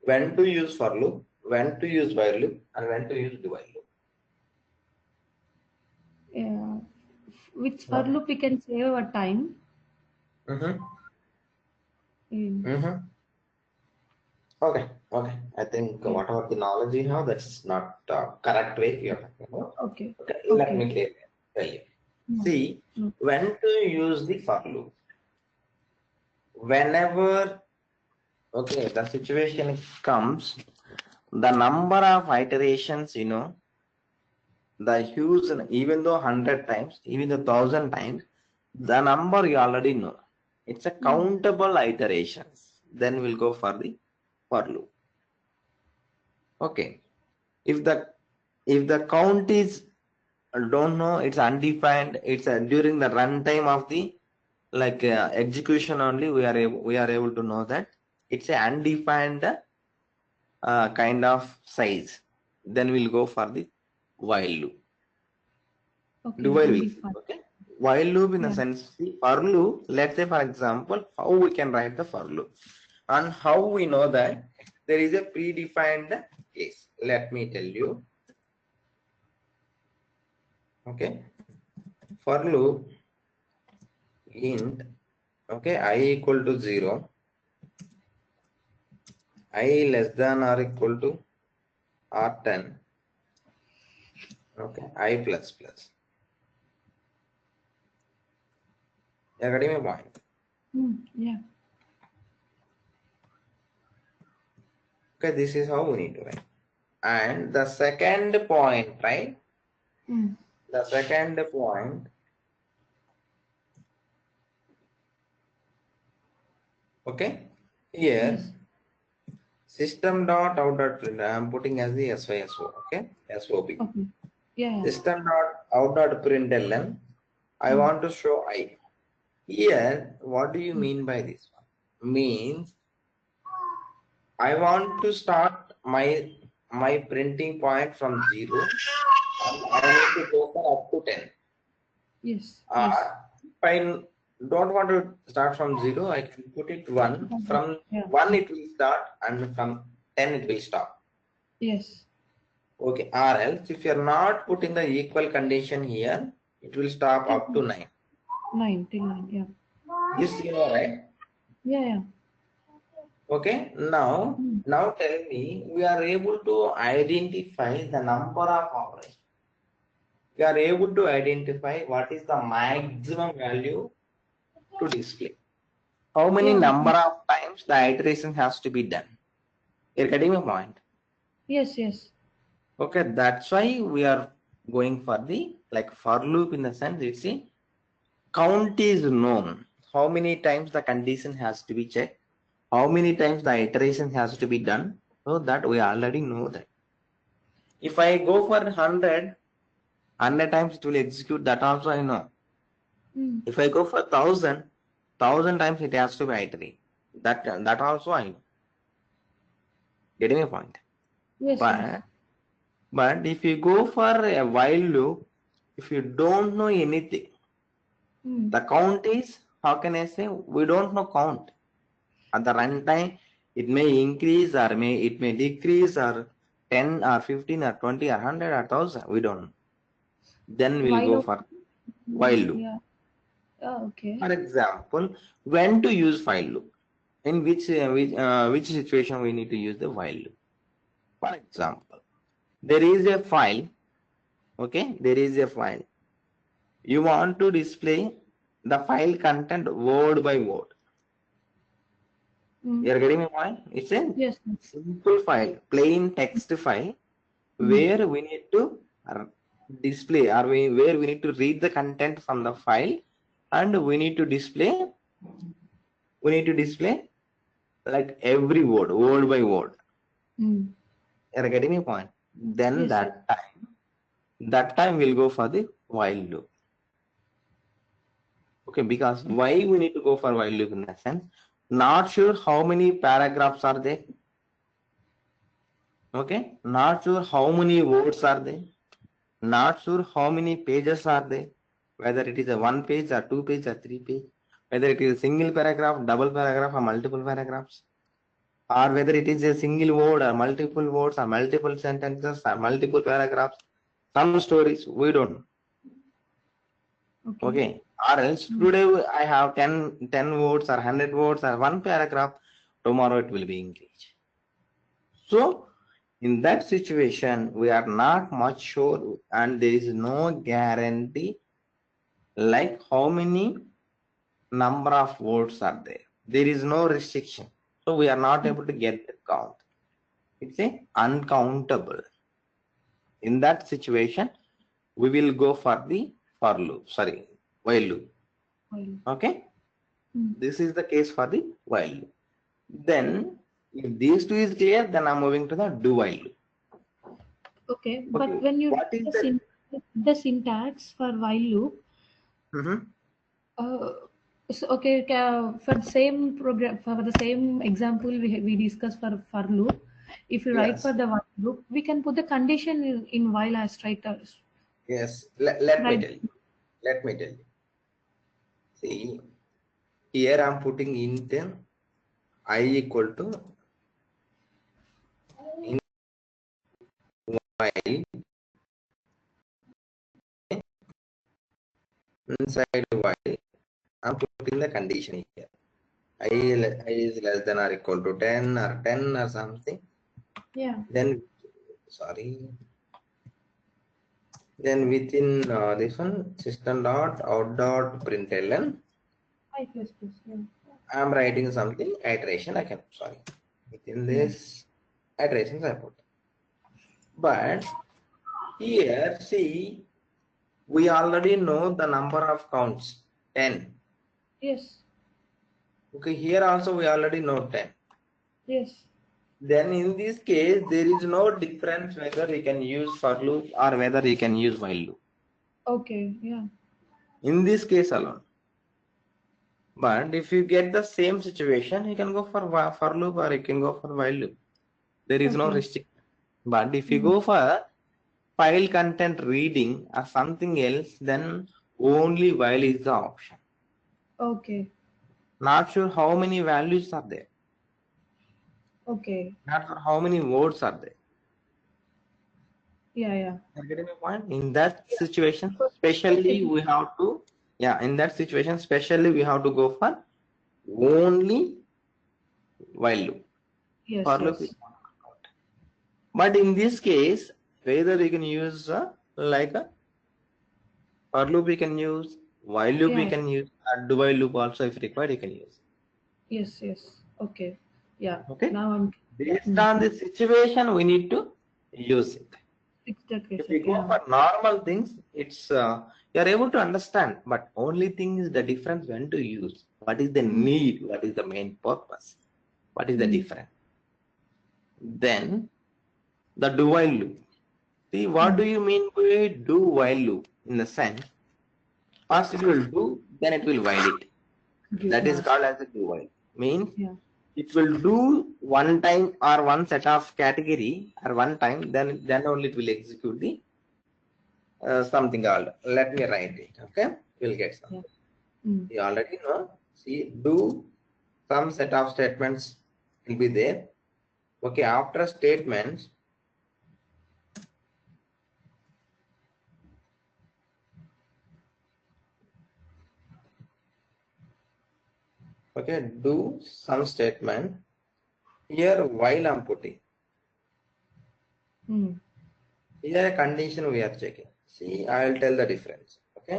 S1: when to use for loop, when to use while loop, and when to use the while loop.
S2: Yeah. With for
S1: Okay.
S2: loop we can save our time.
S1: Mm-hmm.
S2: Mm.
S1: Mm-hmm. Okay. Okay. I think
S2: Yeah.
S1: whatever the knowledge you have, that's not correct way you're talking about.
S2: Okay.
S1: Okay. Let
S2: Okay.
S1: me clearly tell you.
S2: Mm.
S1: See,
S2: Mm.
S1: when to use the for loop. Whenever, okay, the situation comes, the number of iterations, the huge, even though 100 times, even though 1,000 times, the number you already know. It's a
S2: Mm.
S1: countable iterations. Then we'll go for the for loop. Okay. If the count is don't know, it's undefined. It's during the runtime of the execution only. We are able to know that it's a undefined kind of size. Then we'll go for the while loop. Do
S2: Okay.
S1: while will see.
S2: Undefined.
S1: Okay. While loop in the
S2: Yeah.
S1: sense, the for loop, let's say for example, how we can write the for loop and how we know that there is a predefined case. Let me tell you. Okay. For loop int, okay, I equal to 0, I less than or equal to R10, okay, I plus plus. You're getting my point.
S2: Mm. Yeah.
S1: Okay, this is how we need to write. And the second point, right?
S2: Mm.
S1: The second point, okay, here
S2: Yes.
S1: system dot out dot print. I am putting as the SYSO, okay, SOB.
S2: Okay. Yeah. Yeah.
S1: System dot out dot println. I
S2: Mm.
S1: want to show I. Here, what do you
S2: Mm.
S1: mean by this one? Means I want to start my printing point from 0 and I need to go for up to 10.
S2: Yes. Yes.
S1: If I don't want to start from 0, I can put it 1. From
S2: Yeah.
S1: 1 it will start and from 10 it will stop.
S2: Yes.
S1: Okay, or else if you are not putting the equal condition here, it will stop
S2: Till
S1: up to 9.
S2: 9 till 9. Yeah.
S1: This you know, right?
S2: Yeah. Yeah.
S1: Okay, now
S2: Mm.
S1: now tell me, we are able to identify the number of operations. We are able to identify what is the maximum value to display. How many
S2: Yeah.
S1: number of times the iteration has to be done. You're getting my point.
S2: Yes. Yes.
S1: Okay, that's why we are going for the for loop in the sense it's a count is known. How many times the condition has to be checked, how many times the iteration has to be done, so that we already know that. If I go for 100 times it will execute, that also I know.
S2: Mm.
S1: If I go for 1,000 times it has to be iterate. That also I know. Getting my point.
S2: Yes. Yes.
S1: But if you go for a while loop, if you don't know anything,
S2: Mm.
S1: the count is, how can I say, we don't know count. At the runtime, it may increase or it may decrease or 10 or 15 or 20 or 100 or 1,000. We don't know. Then we'll
S2: While
S1: go
S2: of
S1: for while loop.
S2: yeah. Oh, okay.
S1: For example, when to use while loop? In which situation we need to use the while loop? For example, there is a file. Okay, there is a file. You want to display the file content word by word.
S2: Mm.
S1: You're getting my point? It's a
S2: Yes. Yes.
S1: simple file, plain text file,
S2: Mm.
S1: where we need to display or where we need to read the content from the file, and we need to display like every word by word.
S2: Mm.
S1: You're getting my point? Then
S2: Yes. Yes.
S1: that time we'll go for the while loop. Okay, because why we need to go for while loop in that sense? Not sure how many paragraphs are there. Okay, not sure how many words are there. Not sure how many pages are there. whether it is a 1 page or 2 page or 3 page, whether it is a single paragraph, double paragraph, or multiple paragraphs, or whether it is a single word or multiple words or multiple sentences or multiple paragraphs, some stories we don't know.
S2: Okay.
S1: Okay, or else today I have 10 words or 100 words or one paragraph, tomorrow it will be English. So in that situation we are not much sure, and there is no guarantee like how many number of words are there. There is no restriction, so we are not able to get the count. It's a uncountable. In that situation we will go for the for loop, sorry, while loop.
S2: While.
S1: Okay,
S2: Mm.
S1: this is the case for the while loop. Then if these two is clear, then I'm moving to the do while loop.
S2: Okay,
S1: Okay,
S2: but when you
S1: what is the
S2: the syntax for while loop, uh, so okay, for the same program, for the same example we discussed for loop, if you write
S1: yes
S2: for the while loop, we can put the condition in while as right.
S1: yes let me
S2: Right.
S1: tell you, let me tell you. See, here I'm putting int I equal to in while, inside while I'm putting the condition here. I is less than or equal to 10 or 10 or something.
S2: Yeah.
S1: Then sorry. Then within this one system dot out dot println,
S2: I plus plus. Yeah.
S1: I'm writing something iteration. I can sorry within
S2: Yeah.
S1: this iterations I put. But here see, we already know the number of counts 10.
S2: Yes.
S1: Okay, here also we already know 10.
S2: Yes.
S1: Then in this case there is no difference whether you can use for loop or whether you can use while loop.
S2: Okay. Yeah.
S1: In this case alone. But if you get the same situation, you can go for loop or you can go for while loop. There is no
S2: Okay.
S1: restriction. But if you
S2: Mm.
S1: go for file content reading or something else, then only while is the option.
S2: Okay.
S1: Not sure how many values are there.
S2: Okay.
S1: Not sure how many words are there.
S2: Yeah. Yeah.
S1: You're getting my point? In that situation,
S2: For
S1: especially
S2: checking.
S1: we have to, yeah, in that situation, especially we have to go for only while loop.
S2: Yes.
S1: For loop is
S2: Yes.
S1: not out. But in this case, whether you can use like a for loop you can use, while loop you
S2: Yeah.
S1: can use, and do while loop also if required you can use.
S2: Yes. Yes. Okay. Yeah.
S1: Okay.
S2: Now I'm.
S1: Based
S2: Mm.
S1: on the situation, we need to use it.
S2: It's that
S1: If
S2: question.
S1: we go
S2: Yeah.
S1: for normal things, it's you are able to understand, but only thing is the difference when to use. What is the
S2: Mm.
S1: need? What is the main purpose? What is the
S2: Mm.
S1: difference? Then the do while loop. See, what do
S2: Mm.
S1: you mean by do while loop? In the sense, first it will do, then it will while it. That is
S2: Yeah.
S1: called as a do while. Means
S2: Yeah.
S1: it will do one time or one set of category or one time, then only it will execute the something called. Let me write it. Okay, we'll get
S2: Yeah.
S1: something.
S2: Mm.
S1: You already know. See, do some set of statements will be there. Okay, after statements, okay, do some statement. Here while I'm putting,
S2: Mm.
S1: here a condition we are checking. See, I will tell the difference. Okay,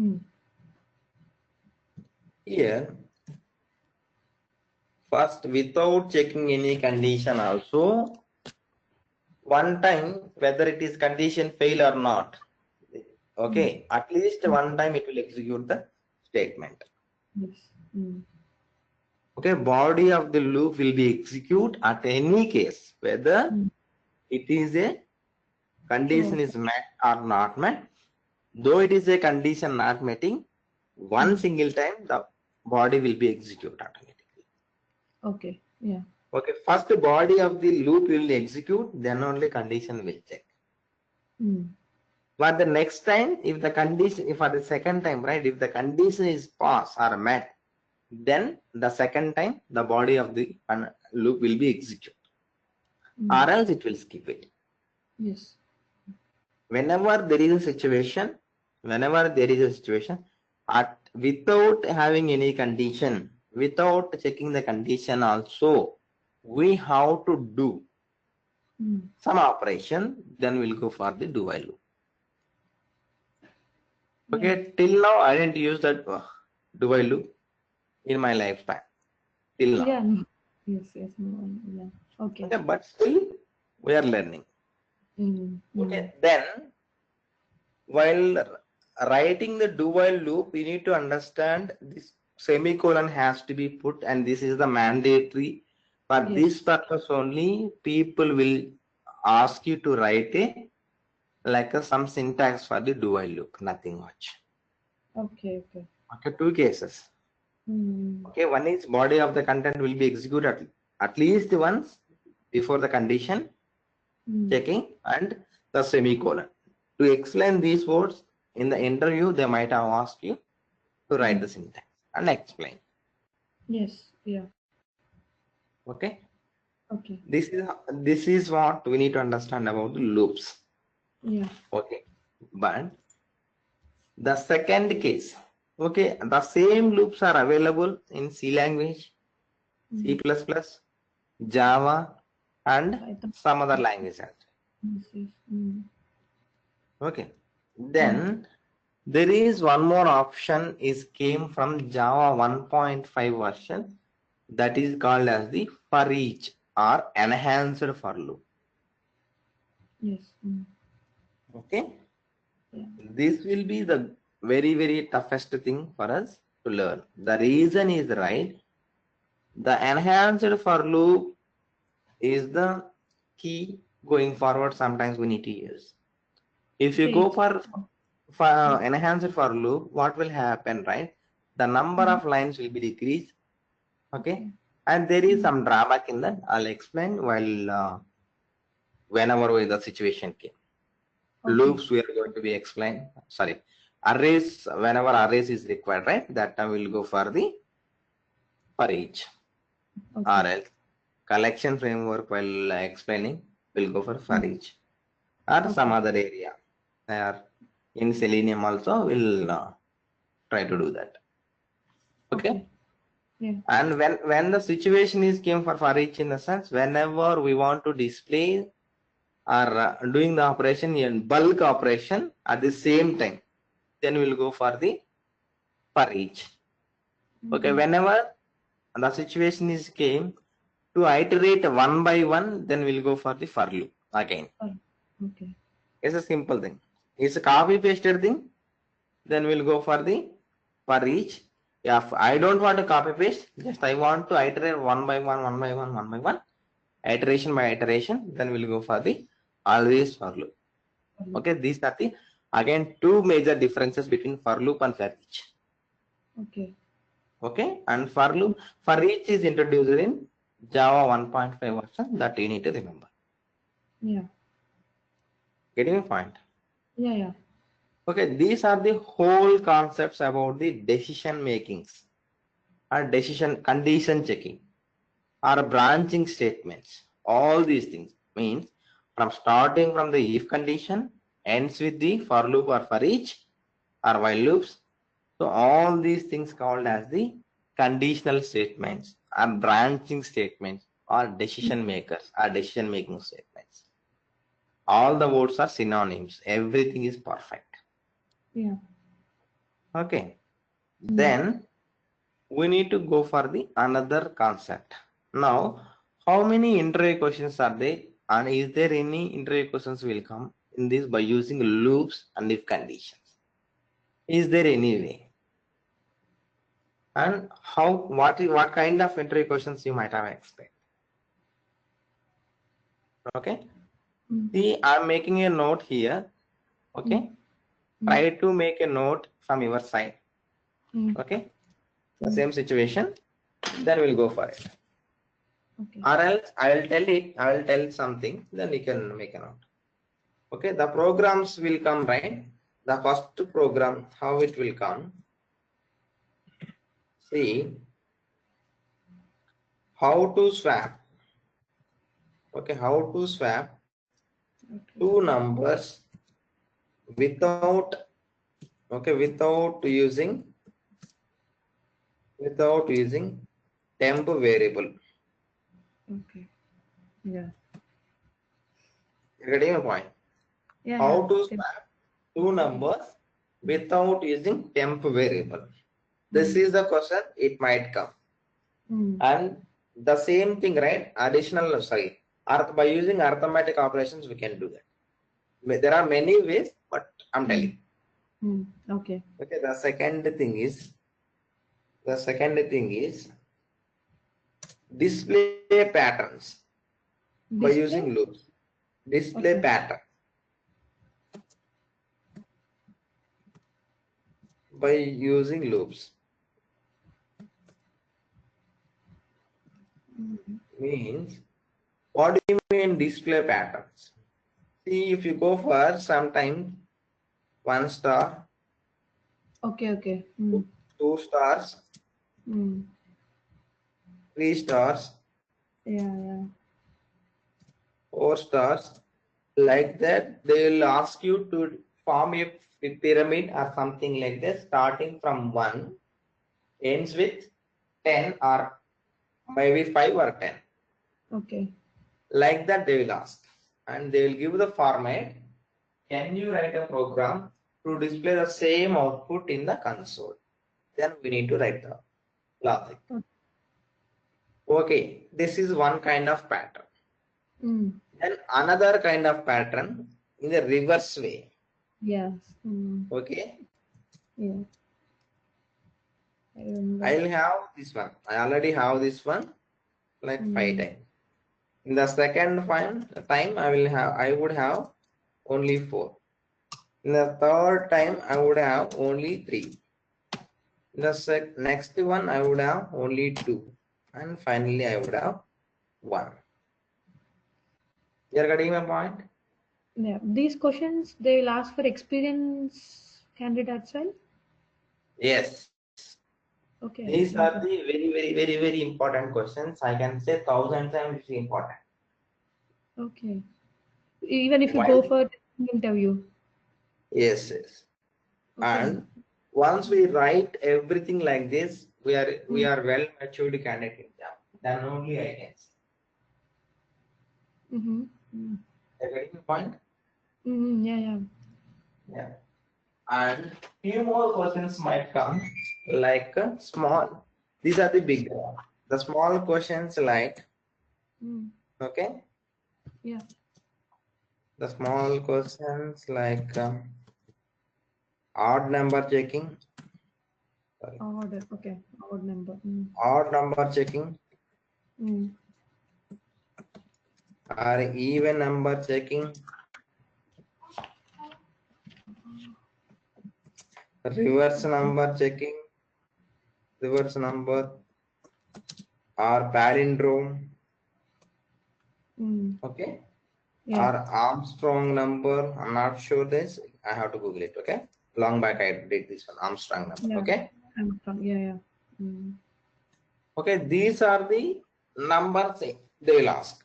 S2: Mm.
S1: here first without checking any condition also, one time whether it is condition fail or not.
S2: Mm.
S1: Okay, at least
S2: Mm.
S1: one time it will execute the statement.
S2: Yes. Mm.
S1: Okay, body of the loop will be execute at any case whether
S2: Mm.
S1: it is a
S2: True.
S1: condition is met or not met. Though it is a condition not meeting, one
S2: Mm.
S1: single time the body will be executed automatically.
S2: Okay. Yeah.
S1: Okay, first body of the loop will execute, then only condition will check.
S2: Mm.
S1: But the next time, if the condition, if for the second time, right, if the condition is passed or met, then the second time the body of the loop will be executed, or else it will skip it.
S2: Yes.
S1: Whenever there is a situation, without having any condition, without checking the condition also, we have to do some operation, then we'll go for the do while loop. Okay, till now I didn't use that do while loop in my lifetime till now.
S2: Yeah. Yes. Yes. Yeah. Okay.
S1: Okay, but still we are learning. Okay, then while writing the do while loop, we need to understand this semicolon has to be put, and this is the mandatory. For
S2: Yes.
S1: this purpose only, people will ask you to write a like some syntax for the do while loop, nothing much.
S2: Okay.
S1: Okay, two cases. Okay, one is body of the content will be executed at least once before the condition checking and the semicolon. To explain these words in the interview, they might have asked you to write the syntax and explain.
S2: Yes. Yeah.
S1: Okay.
S2: Okay.
S1: This is what we need to understand about the loops.
S2: Yeah.
S1: Okay. But the second case, okay, the same loops are available in C language, C++, Java, and some other languages. Okay. Then there is one more option is came from Java 1.5 version, that is called as the for each or enhanced for loop.
S2: Yes.
S1: Okay. This will be the very toughest thing for us to learn. The reason is right. The enhanced for loop is the key going forward. Sometimes we need to use. If you go for enhanced for loop, what will happen, right? The number of lines will be decreased. Okay. And there is some drawback in that. I'll explain while whenever the situation came. Loops we are going to be explained. Sorry, arrays, whenever arrays is required, right? That time we'll go for the for each. Or else collection framework while explaining, we'll go for each. Or some other area. Or in Selenium also we'll try to do that. Okay.
S2: Yeah.
S1: And when the situation is came for each, in the sense whenever we want to display or doing the operation in bulk operation at the same time, then we'll go for the for each. Okay, whenever the situation is came to iterate one by one, then we'll go for the for loop again.
S2: Okay.
S1: It's a simple thing. It's a copy pasted thing. Then we'll go for the for each. If I don't want to copy paste, just I want to iterate one by one, iteration by iteration, then we'll go for the always for loop. Okay, these are the again two major differences between for loop and for each. Okay, and for loop for each is introduced in Java 1.5 version, that you need to remember.
S2: Yeah.
S1: Getting a point?
S2: Yeah.
S1: Okay, these are the whole concepts about the decision makings or decision condition checking or branching statements. All these things means from starting from the if condition ends with the for loop or for each or while loops. So all these things called as the conditional statements or branching statements or decision makers or decision making statements. All the words are synonyms. Everything is perfect.
S2: Yeah.
S1: Okay. Then we need to go for the another concept. Now, how many interview questions are there, and is there any interview questions will come in this by using loops and if conditions? Is there any way? And how what kind of interview questions you might have expect? Okay. See, I'm making a note here. Okay. Try to make a note from your side. Okay. The same situation. Then we'll go for it. Or else I'll tell something, then you can make a note. Okay, the programs will come, right? The first program, how it will come? See, how to swap. Okay, how to swap
S2: Okay.
S1: two numbers without, okay, without using temp variable.
S2: Okay. Yeah.
S1: You're getting my point?
S2: Yeah, yeah.
S1: How to swap two numbers without using temp variable. This is the question it might come. And the same thing, right? Additional, sorry, by using arithmetic operations, we can do that. There are many ways, but I'm telling.
S2: Okay.
S1: Okay, the second thing is display patterns by using
S2: Display.
S1: loops. Display
S2: Okay.
S1: pattern by using loops means, what do you mean display patterns? See, if you go for sometime 1 star,
S2: Okay. Okay.
S1: 2 stars,
S2: Mm.
S1: 3 stars,
S2: Yeah. Yeah.
S1: 4 stars, like that, they will ask you to form a pyramid or something like this, starting from 1, ends with 10 or maybe 5 or 10.
S2: Okay.
S1: Like that, they will ask. And they will give the format. Can you write a program to display the same output in the console? Then we need to write the logic. Okay, this is one kind of pattern. Then another kind of pattern in the reverse way.
S2: Yes.
S1: Okay,
S2: Yeah. I remember.
S1: I'll have this one. I already have this one like 5 times. In the second time, I would have only 4. In the third time, I would have only 3. In the next one, I would have only 2. And finally, I would have 1. You're getting my point?
S2: Yeah. These questions they will ask for experience candidates, well.
S1: Yes.
S2: Okay.
S1: These are the very, very, very, very important questions. I can say 1,000 times it's important.
S2: Okay. Even if you
S1: Why?
S2: go for interview.
S1: Yes, yes.
S2: Okay.
S1: And once we write everything like this, we are well matured candidate in them. Then only I can say. You're getting the point?
S2: Yeah. Yeah.
S1: Yeah. And few more questions might come, like small. These are the big. The small questions like, okay,
S2: Yeah.
S1: the small questions like odd number checking, sorry,
S2: Order. Okay. Odd number.
S1: odd number checking, or even number checking, reverse number checking, reverse number, or palindrome, okay,
S2: Yeah.
S1: or Armstrong number. I'm not sure this. I have to Google it. Okay, long back I did this one, Armstrong number.
S2: Yeah.
S1: Okay,
S2: I'm from. Yeah. Yeah.
S1: okay. These are the numbers they will ask.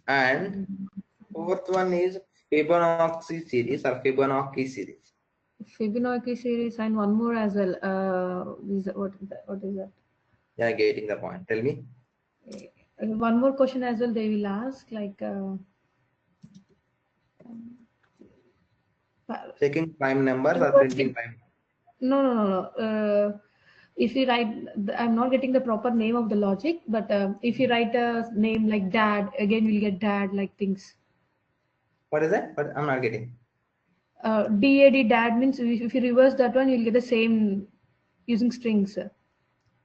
S1: And fourth one is Fibonacci series or Fibonacci series.
S2: Fibonacci series and one more as well. What is that?
S1: Yeah, getting the point. Tell me.
S2: One more question as well. They will ask like.
S1: Checking prime numbers or printing prime.
S2: No, no, no, no. If you write, I'm not getting the proper name of the logic, but if you write a name like dad, again we'll get dad like things.
S1: What is that? But I'm not getting.
S2: DAD dad means if you reverse that one, you'll get the same using strings.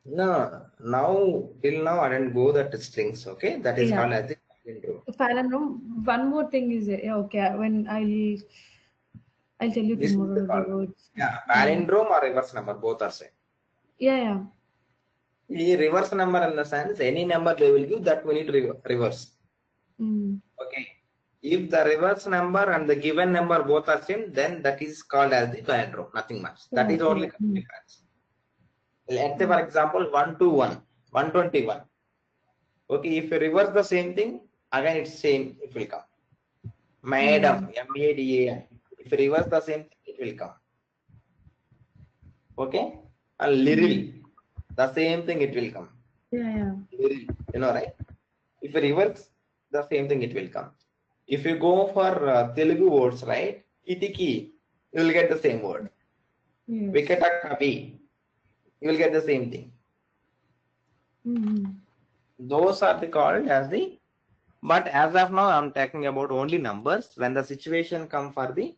S1: No, now till now I didn't go that strings. Okay, that is
S2: Yeah.
S1: called as the palindrome.
S2: Palindrome. One more thing is yeah, okay. When I'll tell you
S1: This is the
S2: tomorrow the
S1: call.
S2: words.
S1: Yeah,
S2: Yeah.
S1: palindrome or reverse number, both are same.
S2: Yeah. Yeah.
S1: The reverse number in the sense any number they will give that we need to reverse. Okay. If the reverse number and the given number both are same, then that is called as the while row, nothing much. That is only
S2: Okay.
S1: difference. Let's say for example 121, 121. Okay, if you reverse the same thing, again it's same, it will come. Madam, M-A-D-A-M. If you reverse the same thing, it will come. Okay? And little, the same thing it will come.
S2: Yeah.
S1: Little, you know, right? If you reverse the same thing, it will come. If you go for Telugu words, right? Kitiki, you will get the same word.
S2: Yes.
S1: Vikatakavi, you will get the same thing.
S2: Mm-hmm.
S1: Those are the called as the, but as of now, I'm talking about only numbers. When the situation come for the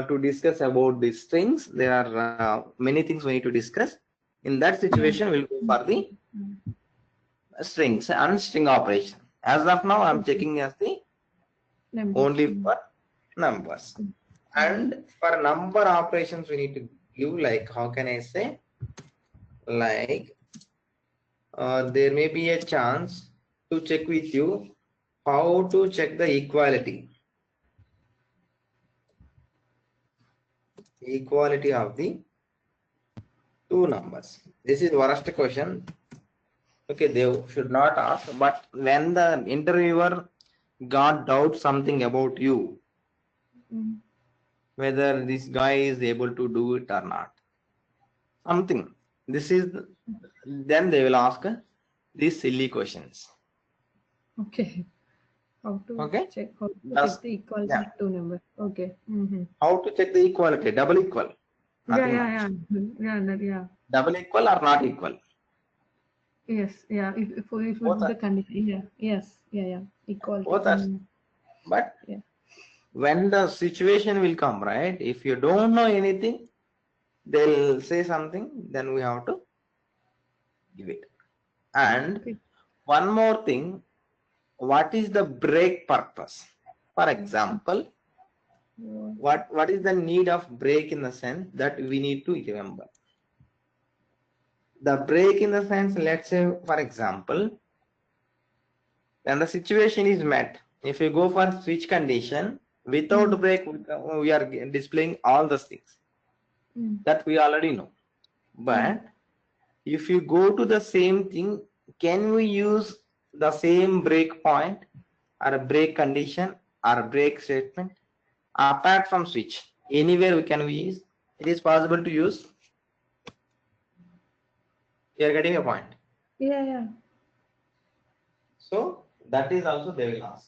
S1: to discuss about the strings, there are many things we need to discuss. In that
S2: Yeah.
S1: situation, we'll go for the strings and string operation. As of now, I'm
S2: Okay.
S1: checking as the
S2: Numbers.
S1: only for numbers. And for number operations, we need to give, like, how can I say, like there may be a chance to check with you how to check the equality of the two numbers. This is worst question. Okay, they should not ask, but when the interviewer got doubt something about you, whether this guy is able to do it or not, something, this is, then they will ask these silly questions.
S2: Okay. How to
S1: Okay,
S2: check
S1: thus,
S2: the equality
S1: yeah,
S2: of two numbers. Okay. Mm-hmm.
S1: how to check the equality, double equal, nothing much,
S2: Yeah.
S1: double equal or not equal,
S2: Yes. Yeah. If we
S1: both
S2: put
S1: are,
S2: the condition. Yeah. Yes. Yeah. Equality.
S1: both are, but
S2: Yeah.
S1: when the situation will come, right, if you don't know anything, they'll say something, then we have to give it. And
S2: Okay.
S1: one more thing, what is the break purpose? For example, what is the need of break, in the sense that we need to remember? The break in the sense, let's say for example, when the situation is met, if you go for switch condition without break, we are displaying all the things that we already know. But if you go to the same thing, can we use the same break point or a break condition or a break statement apart from switch? Anywhere we can use. It is possible to use. You are getting a point.
S2: Yeah.
S1: So that is also they will ask.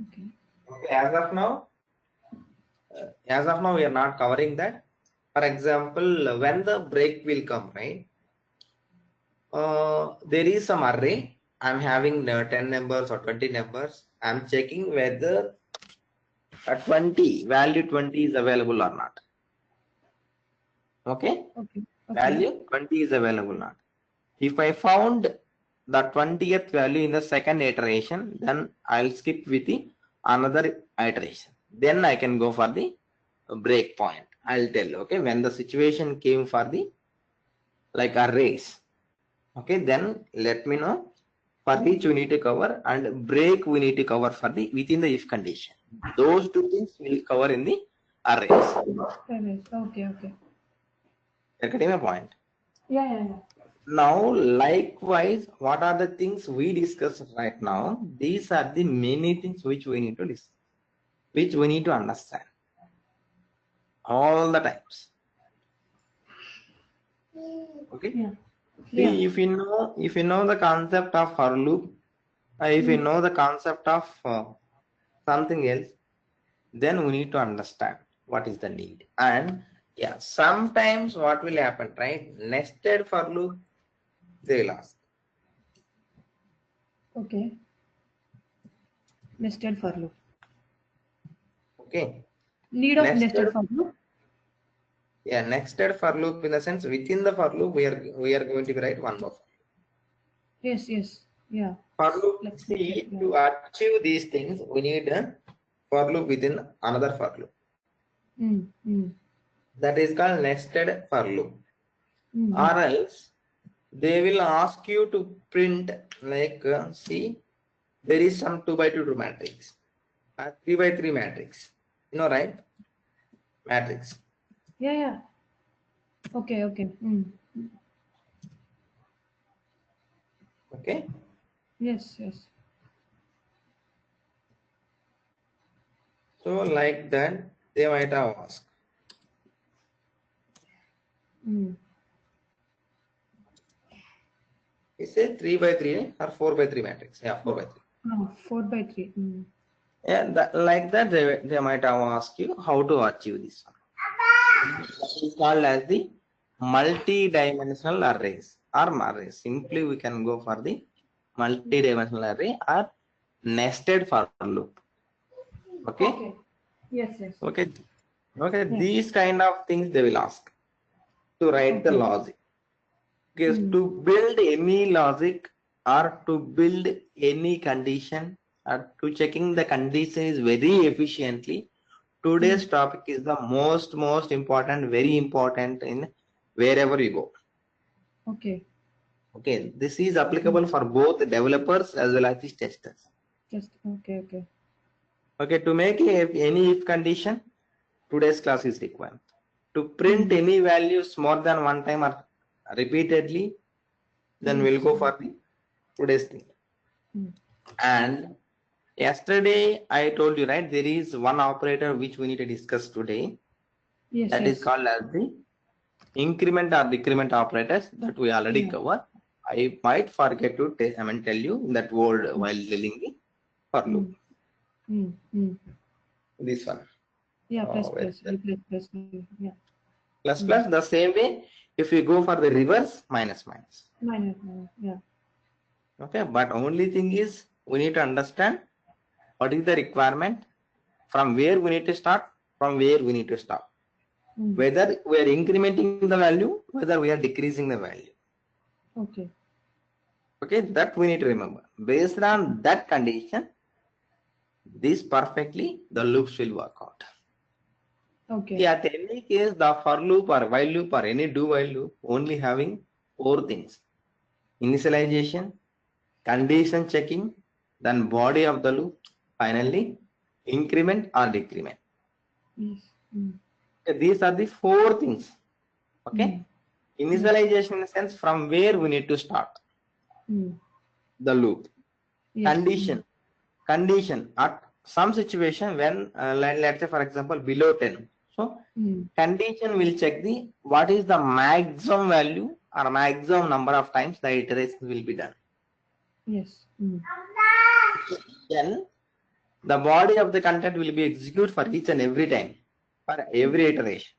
S2: Okay.
S1: Okay, as of now we are not covering that. For example, when the break will come, right? There is some array. I'm having 10 numbers or 20 numbers. I'm checking whether a 20 value 20 is available or not. Okay,
S2: Okay.
S1: value 20 is available or not. If I found the 20th value in the second iteration, then I'll skip with the another iteration. Then I can go for the break point. I'll tell, okay, when the situation came for the like arrays, okay, then let me know. For each we need to cover, and break we need to cover for the within the if condition. Those two things we'll cover in the arrays.
S2: Correct. Okay.
S1: You're getting my point.
S2: Yeah.
S1: Now, likewise, what are the things we discussed right now? These are the many things which we need to discuss, which we need to understand all the times. Okay.
S2: Yeah.
S1: See, if you know the concept of for loop, if you know the concept of something else, then we need to understand what is the need. And yeah, sometimes what will happen, right? Nested for loop, they will ask.
S2: Okay. Nested for loop.
S1: Okay.
S2: Need of
S1: Nested,
S2: nested for loop.
S1: yeah, nested for loop, in the sense within the for loop we are going to write one more.
S2: Yes. Yeah.
S1: For loop,
S2: Like
S1: see,
S2: yeah.
S1: to achieve these things, we need a for loop within another for loop. That is called nested for loop. Or else they will ask you to print, like see, there is some 2 by 2 matrix, 3 by 3 matrix. You know, right? Matrix.
S2: Yeah, yeah. Okay, okay.
S1: Okay.
S2: Yes, yes.
S1: So like that, they might have asked.
S2: Mm.
S1: Is it 3 by 3 or 4 by 3 matrix? Yeah, 4 by 3.
S2: No, 4 by 3.
S1: Yeah, like that, they might have asked you how to achieve this one. That is called as the multi-dimensional arrays or arrays. Simply, we can go for the multi-dimensional array or nested for loop. Okay.
S2: Okay. Yes, yes.
S1: Okay. Okay.
S2: Yeah.
S1: These kind of things they will ask to write the
S2: Okay.
S1: logic. Because
S2: Mm.
S1: to build any logic or to build any condition or to checking the condition is very efficiently, today's topic is the most important, very important in wherever you go.
S2: Okay.
S1: Okay, this is applicable for both developers as well as the testers.
S2: Just okay, okay.
S1: Okay, to make any if condition, today's class is required. To print
S2: Mm.
S1: any values more than one time or repeatedly, then
S2: Yes.
S1: we'll go for the today's thing.
S2: Mm.
S1: And yesterday I told you, right, there is one operator which we need to discuss today.
S2: Yes,
S1: That is
S2: yes.
S1: called as the increment or decrement operators that we already
S2: Yeah.
S1: covered. I might forget to tell you that word while telling the for loop.
S2: Mm. Mm.
S1: This one.
S2: Yeah, plus
S1: Where is
S2: plus.
S1: that?
S2: Plus. Yeah.
S1: Plus
S2: Mm.
S1: plus the same way. If we go for the reverse, minus minus.
S2: Minus. Yeah.
S1: Okay, but only thing is we need to understand what is the requirement, from where we need to start, from where we need to stop.
S2: Mm.
S1: Whether we are incrementing the value, whether we are decreasing the value.
S2: Okay.
S1: Okay, that we need to remember. Based on that condition, this perfectly the loops will work out.
S2: Okay.
S1: Yeah, at any case, the for loop or while loop or any do while loop only having 4 things: initialization, condition checking, then body of the loop, finally increment or decrement.
S2: Yes. Mm.
S1: Okay, these are the 4 things. Okay,
S2: Mm. Yes.
S1: initialization in the sense from where we need to start
S2: Mm.
S1: the loop.
S2: Yes.
S1: Condition at some situation when let's say for example below 10. So
S2: Mm.
S1: condition will check the what is the maximum value or maximum number of times the iterations will be done.
S2: Yes. Mm.
S1: Then the body of the content will be executed for each and every time, for every iteration.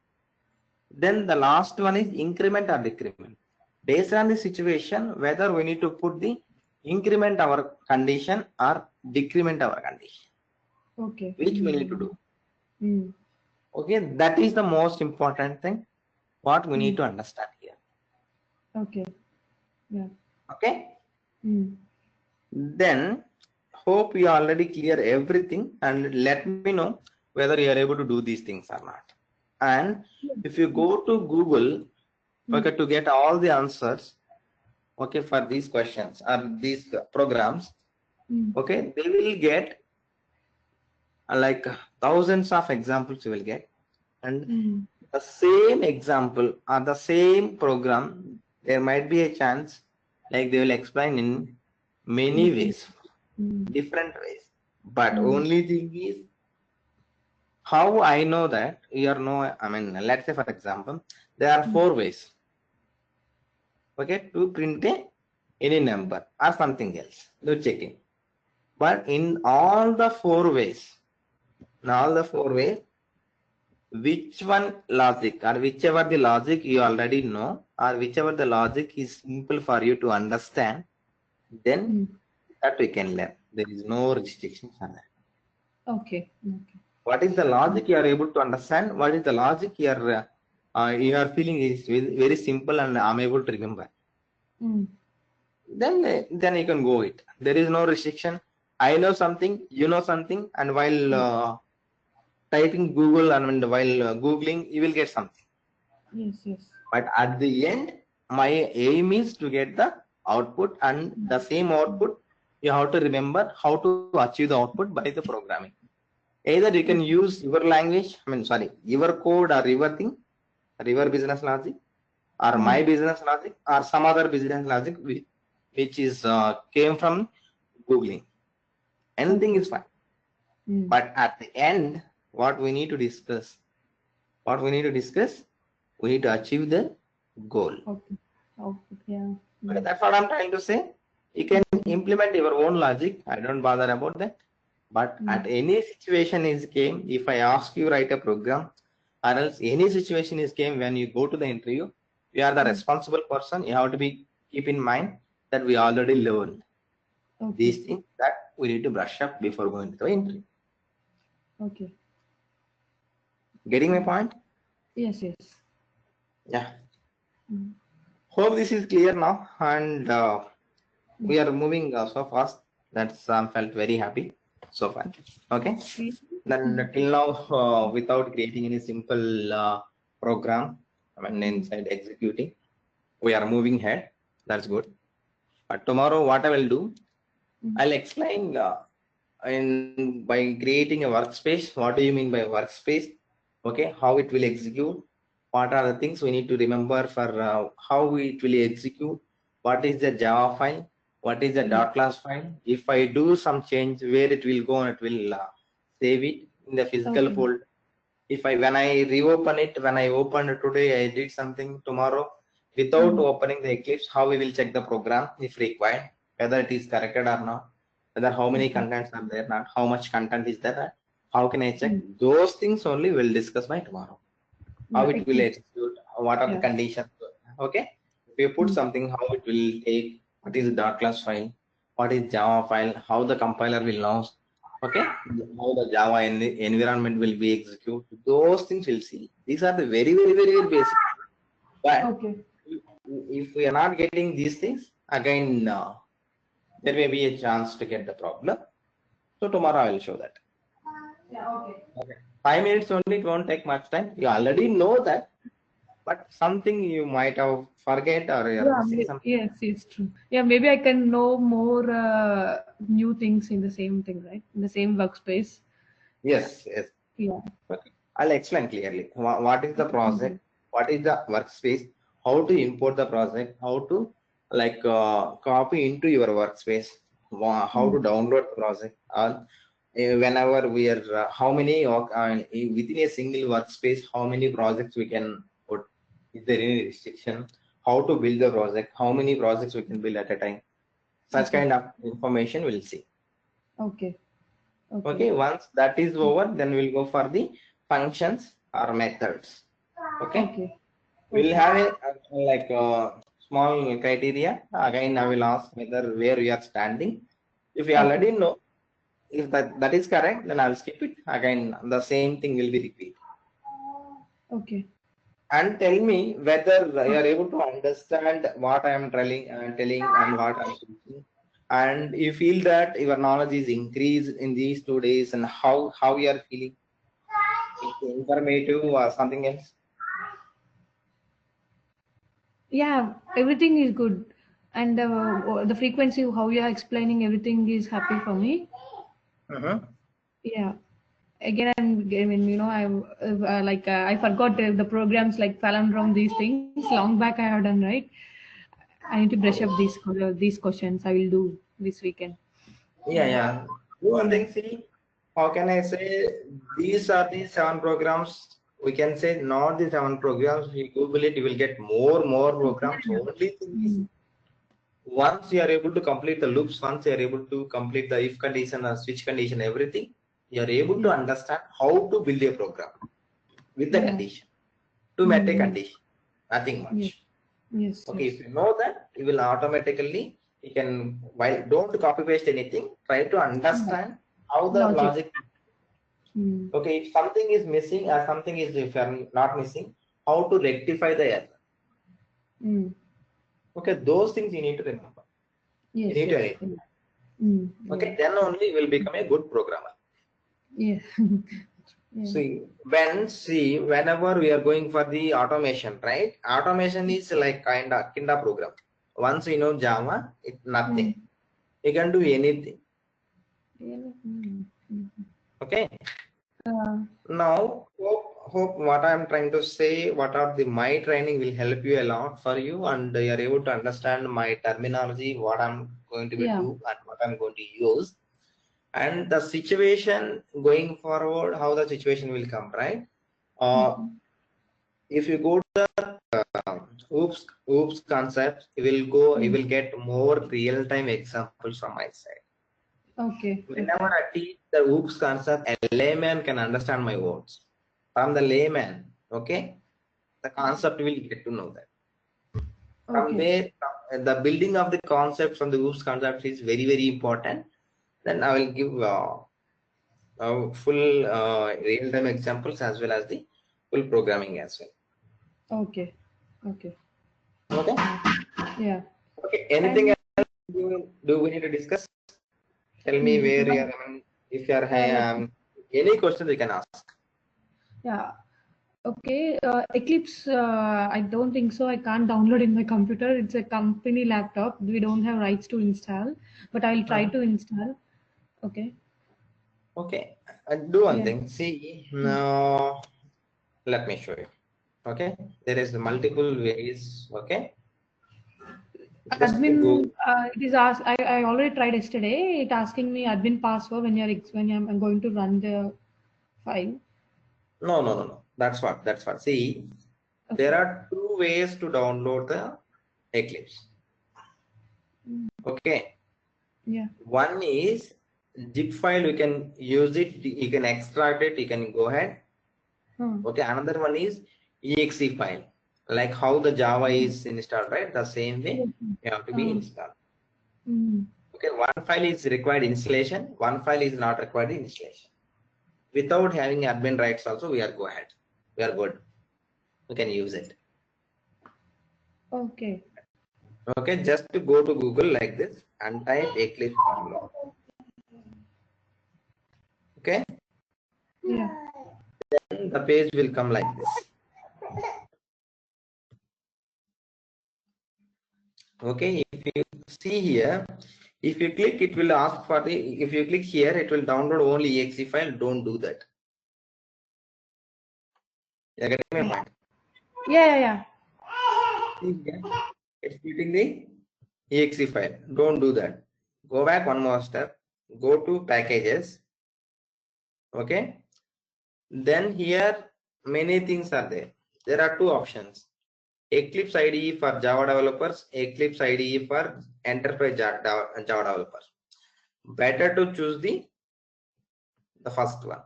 S1: Then the last one is increment or decrement. Based on the situation, whether we need to put the increment our condition or decrement our condition,
S2: Okay.
S1: which we need to do.
S2: Mm.
S1: Okay, that is the most important thing what we need
S2: Mm.
S1: to understand here.
S2: Okay. Yeah.
S1: Okay,
S2: Mm.
S1: then hope you already clear everything and let me know whether you are able to do these things or not. And if you go to Google, okay, to get all the answers, okay, for these questions or these programs,
S2: Mm.
S1: okay, they will get like thousands of examples you will get, and
S2: Mm.
S1: the same example or the same program, there might be a chance like they will explain in many
S2: Different.
S1: ways,
S2: Mm.
S1: different ways. But
S2: Mm.
S1: only thing is how I know that you are no, I mean, let's say for example, there are 4 ways, okay, to print any number or something else, do checking. But in all the 4 ways, which one logic or whichever the logic you already know or whichever the logic is simple for you to understand, then
S2: Mm.
S1: that we can learn. There is no restrictions on that.
S2: Okay. Okay.
S1: What is the logic you are able to understand? What is the logic you are feeling is very simple and I'm able to remember?
S2: Mm.
S1: Then you can go it. There is no restriction. I know something, you know something, and while typing Google and while googling, you will get something.
S2: Yes. Yes.
S1: But at the end, my aim is to get the output, and the same output you have to remember how to achieve the output by the programming. Either you can
S2: Okay.
S1: use your language, your code or your thing, your business logic, or my business logic, or some other business logic which is came from Googling. Anything
S2: Okay.
S1: is fine.
S2: Mm.
S1: But at the end, what we need to discuss, we need to achieve the goal.
S2: Okay. Output. Yeah.
S1: Okay,
S2: Mm.
S1: that's what I'm trying to say. You can implement your own logic. I don't bother about that. But at
S2: Mm.
S1: any situation is came, if I ask you write a program, or else any situation is came when you go to the interview, you are the responsible person. You have to be keep in mind that we already learned
S2: Okay.
S1: these things that we need to brush up before going to the interview.
S2: Okay.
S1: Getting my point?
S2: Yes. Yes.
S1: Yeah.
S2: Mm.
S1: Hope this is clear now, and we
S2: Mm.
S1: are moving so fast. That's felt very happy so far. Okay.
S2: Okay.
S1: Then till now, without creating any simple program, inside executing, we are moving ahead. That's good. But tomorrow, what I will do,
S2: Mm.
S1: I'll explain in by creating a workspace. What do you mean by workspace? Okay, how it will execute. What are the things we need to remember for how it will execute? What is the Java file? What is the
S2: Mm.
S1: dot class file? If I do some change, where it will go, and it will save it in the physical
S2: Okay.
S1: folder. If I when I reopen it, when I opened it today, I did something tomorrow without
S2: Mm.
S1: opening the Eclipse. How we will check the program if required, whether it is corrected or not, whether how many
S2: Okay.
S1: contents are there, not how much content is there. How can I check?
S2: Mm.
S1: Those things only we'll discuss by tomorrow. How
S2: Yeah.
S1: it will
S2: Eclipse.
S1: execute, what are the
S2: Yeah.
S1: conditions. Okay. If you put
S2: Mm.
S1: something, how it will take, what is the dot class file, what is Java file, how the compiler will know, okay, how the Java environment will be executed. Those things we'll see. These are the very, very, very, very basic. But
S2: Okay.
S1: if we are not getting these things, again, there may be a chance to get the problem. So tomorrow I will show that.
S2: Yeah. Okay.
S1: Okay. 5 minutes only, it won't take much time. You already know that, but something you might have forget or you're
S2: Yeah.
S1: missing something.
S2: Yes, it's true. Yeah, maybe I can know more new things in the same thing, right? In the same workspace.
S1: Yes, yes.
S2: Yeah.
S1: Okay. I'll explain clearly. What is the
S2: Mm.
S1: project? What is the workspace? How to import the project? How to copy into your workspace? How to
S2: Mm.
S1: download the project? Whenever we are, how many within a single workspace? How many projects we can put? Is there any restriction? How to build the project? How many projects we can build at a time? Such
S2: Okay.
S1: kind of information we'll see.
S2: Okay. Okay.
S1: Okay, once that is over, then we'll go for the functions or methods. Okay,
S2: Okay.
S1: we'll
S2: Okay.
S1: have a small criteria. Again, I will ask whether where we are standing. If we
S2: Okay.
S1: already know, if that is correct, then I'll skip it. Again, the same thing will be repeat.
S2: Okay.
S1: And tell me whether you are able to understand what I am telling and what I'm teaching. And you feel that your knowledge is increased in these 2 days, and how you are feeling. It's informative or something else.
S2: Yeah, everything is good. And the frequency, how you are explaining everything is happy for me.
S1: Mm-hmm.
S2: Yeah. Again, I mean, I forgot the programs like palindrome, these things. Long back I have done, right? I need to brush up these questions. I will do this weekend.
S1: Yeah,
S2: Yeah.
S1: yeah. Do one
S2: Yeah.
S1: thing, see, how can I say these are the 7 programs? We can say not the 7 programs. You Google it, you will get more programs. Only thing is,
S2: Mm.
S1: once you are able to complete the loops, once you are able to complete the if condition or switch condition, everything, you are able to
S2: Yeah.
S1: understand how to build a program with the
S2: Yeah.
S1: condition to meet a
S2: Mm.
S1: condition. Nothing
S2: Yes.
S1: much.
S2: Yes.
S1: Okay, if
S2: Yes.
S1: you know that, you will automatically, you can, while don't copy paste anything, try to
S2: Yeah.
S1: understand how the
S2: Logic.
S1: logic.
S2: Mm.
S1: Okay, if something is missing or something is if you're not missing, how to rectify the error.
S2: Mm.
S1: Okay, those things you need to remember. You
S2: Yes.
S1: need to
S2: Yes.
S1: identify.
S2: Yeah. Mm.
S1: Okay,
S2: Yeah.
S1: then only you will become a good programmer.
S2: Yeah. Yeah.
S1: See, whenever we are going for the automation, right? Automation is like kinda program. Once you know Java, it's
S2: Mm.
S1: nothing. You can do anything. Okay. Now, hope what I am trying to say, what are the my training will help you a lot for you, and you are able to understand my terminology, what I'm going to be
S2: Yeah.
S1: do and what I'm going to use, and the situation going forward, how the situation will come, right? If you go to oops concept, you will get more real-time examples from my side.
S2: Okay.
S1: Whenever I teach the oops concept, a layman can understand my words. From the layman, okay, the concept will get to know that. From
S2: Okay.
S1: there, the building of the concept from the oops concept is very, very important. Then I will give full real-time examples as well as the full programming as well.
S2: Okay. Okay.
S1: Okay.
S2: Yeah.
S1: Okay. Anything
S2: And
S1: else do we need to discuss? Tell me where you are. I mean, if you are
S2: like,
S1: any questions you can ask.
S2: yeah. Okay. Eclipse, I don't think so. I can't download in my computer. It's a company laptop. We don't have rights to install, but I'll try to install. Okay.
S1: Okay. Do one
S2: Yeah.
S1: thing. See, now let me show you. Okay. There is multiple ways. Okay. Just to go.
S2: Admin, it is asked. I already tried yesterday. It asking me admin password when I'm going to run the file.
S1: No, no, no, no. That's what. That's what. See, there
S2: Okay.
S1: are two ways to download the Eclipse. Okay.
S2: Yeah.
S1: One is zip file. You can use it. You can extract it. You can go ahead. Okay. Another one is exe file. Like how the Java is installed, right? The same way you have to be installed. Okay. One file is required installation. One file is not required installation. Without having admin rights also, we are go ahead. We are good. We can use it.
S2: Okay.
S1: Okay. Just to go to Google like this and type Eclipse download. Okay.
S2: Yeah.
S1: Then the page will come like this. Okay. If you see here, if you click, it will ask for the, if you click here, it will download only exe file. Don't do that. You're getting my point.
S2: Yeah.
S1: See here, it's getting the exe file. Don't do that. Go back one more step. Go to packages. Okay. Then here many things are there. There are two options. Eclipse IDE for Java developers, Eclipse IDE for enterprise Java developers. Better to choose the first one.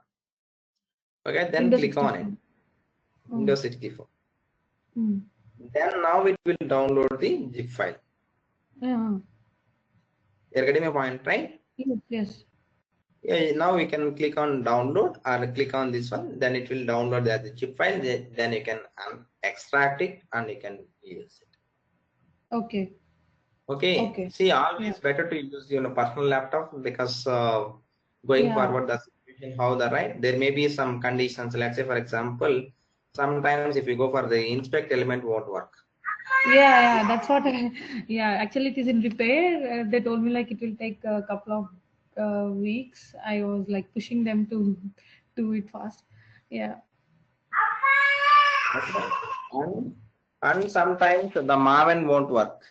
S1: Okay, then
S2: Windows
S1: click on
S2: 64.
S1: it. Windows 64.
S2: Mm.
S1: Then now it will download the zip file.
S2: Yeah.
S1: You're getting my point, right?
S2: Yes.
S1: Yeah, now we can click on download or click on this one. Then it will download the zip file. Then you can extract it and you can use it.
S2: Okay.
S1: Okay.
S2: Okay.
S1: See, always
S2: Yeah.
S1: better to use your personal laptop because going
S2: Yeah.
S1: forward, the situation how the right there may be some conditions. Let's say, for example, sometimes if you go for the inspect element won't work.
S2: Yeah. That's what. Yeah. Actually, it is in repair. They told me like it will take a couple of weeks. I was like pushing them to do it fast. Yeah.
S1: Okay. And sometimes the Maven won't work.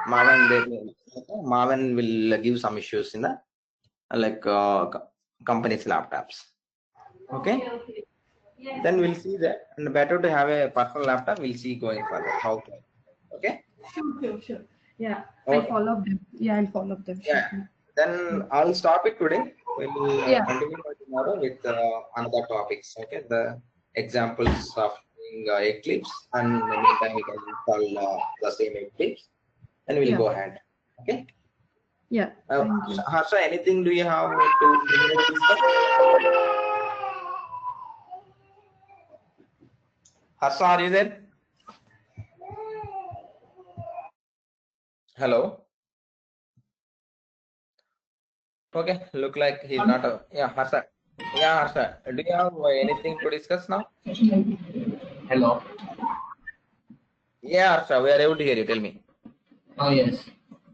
S1: Maven will give some issues in the like company's laptops. Okay. Then we'll see that, and better to have a personal laptop. We'll see going forward how to. Okay.
S2: Sure. Yeah. I'll
S1: Okay.
S2: follow up them. Yeah, I'll follow up them. Sure.
S1: Yeah. Then I'll stop it today. We'll
S2: Yeah.
S1: continue tomorrow with another topics. Okay. The examples of using, Eclipse, and in the meantime we can install the same Eclipse, and we'll
S2: Yeah.
S1: go ahead. Okay.
S2: Yeah. Thank you.
S1: Harsha, anything do you have to discuss? Harsha, are you there? Hello. Okay, look like he's not a, yeah, Harsha. Yeah, Harsha. Do you have anything to discuss now?
S3: Hello.
S1: Yeah, Harsha, we are able to hear you. Tell me.
S3: Oh yes.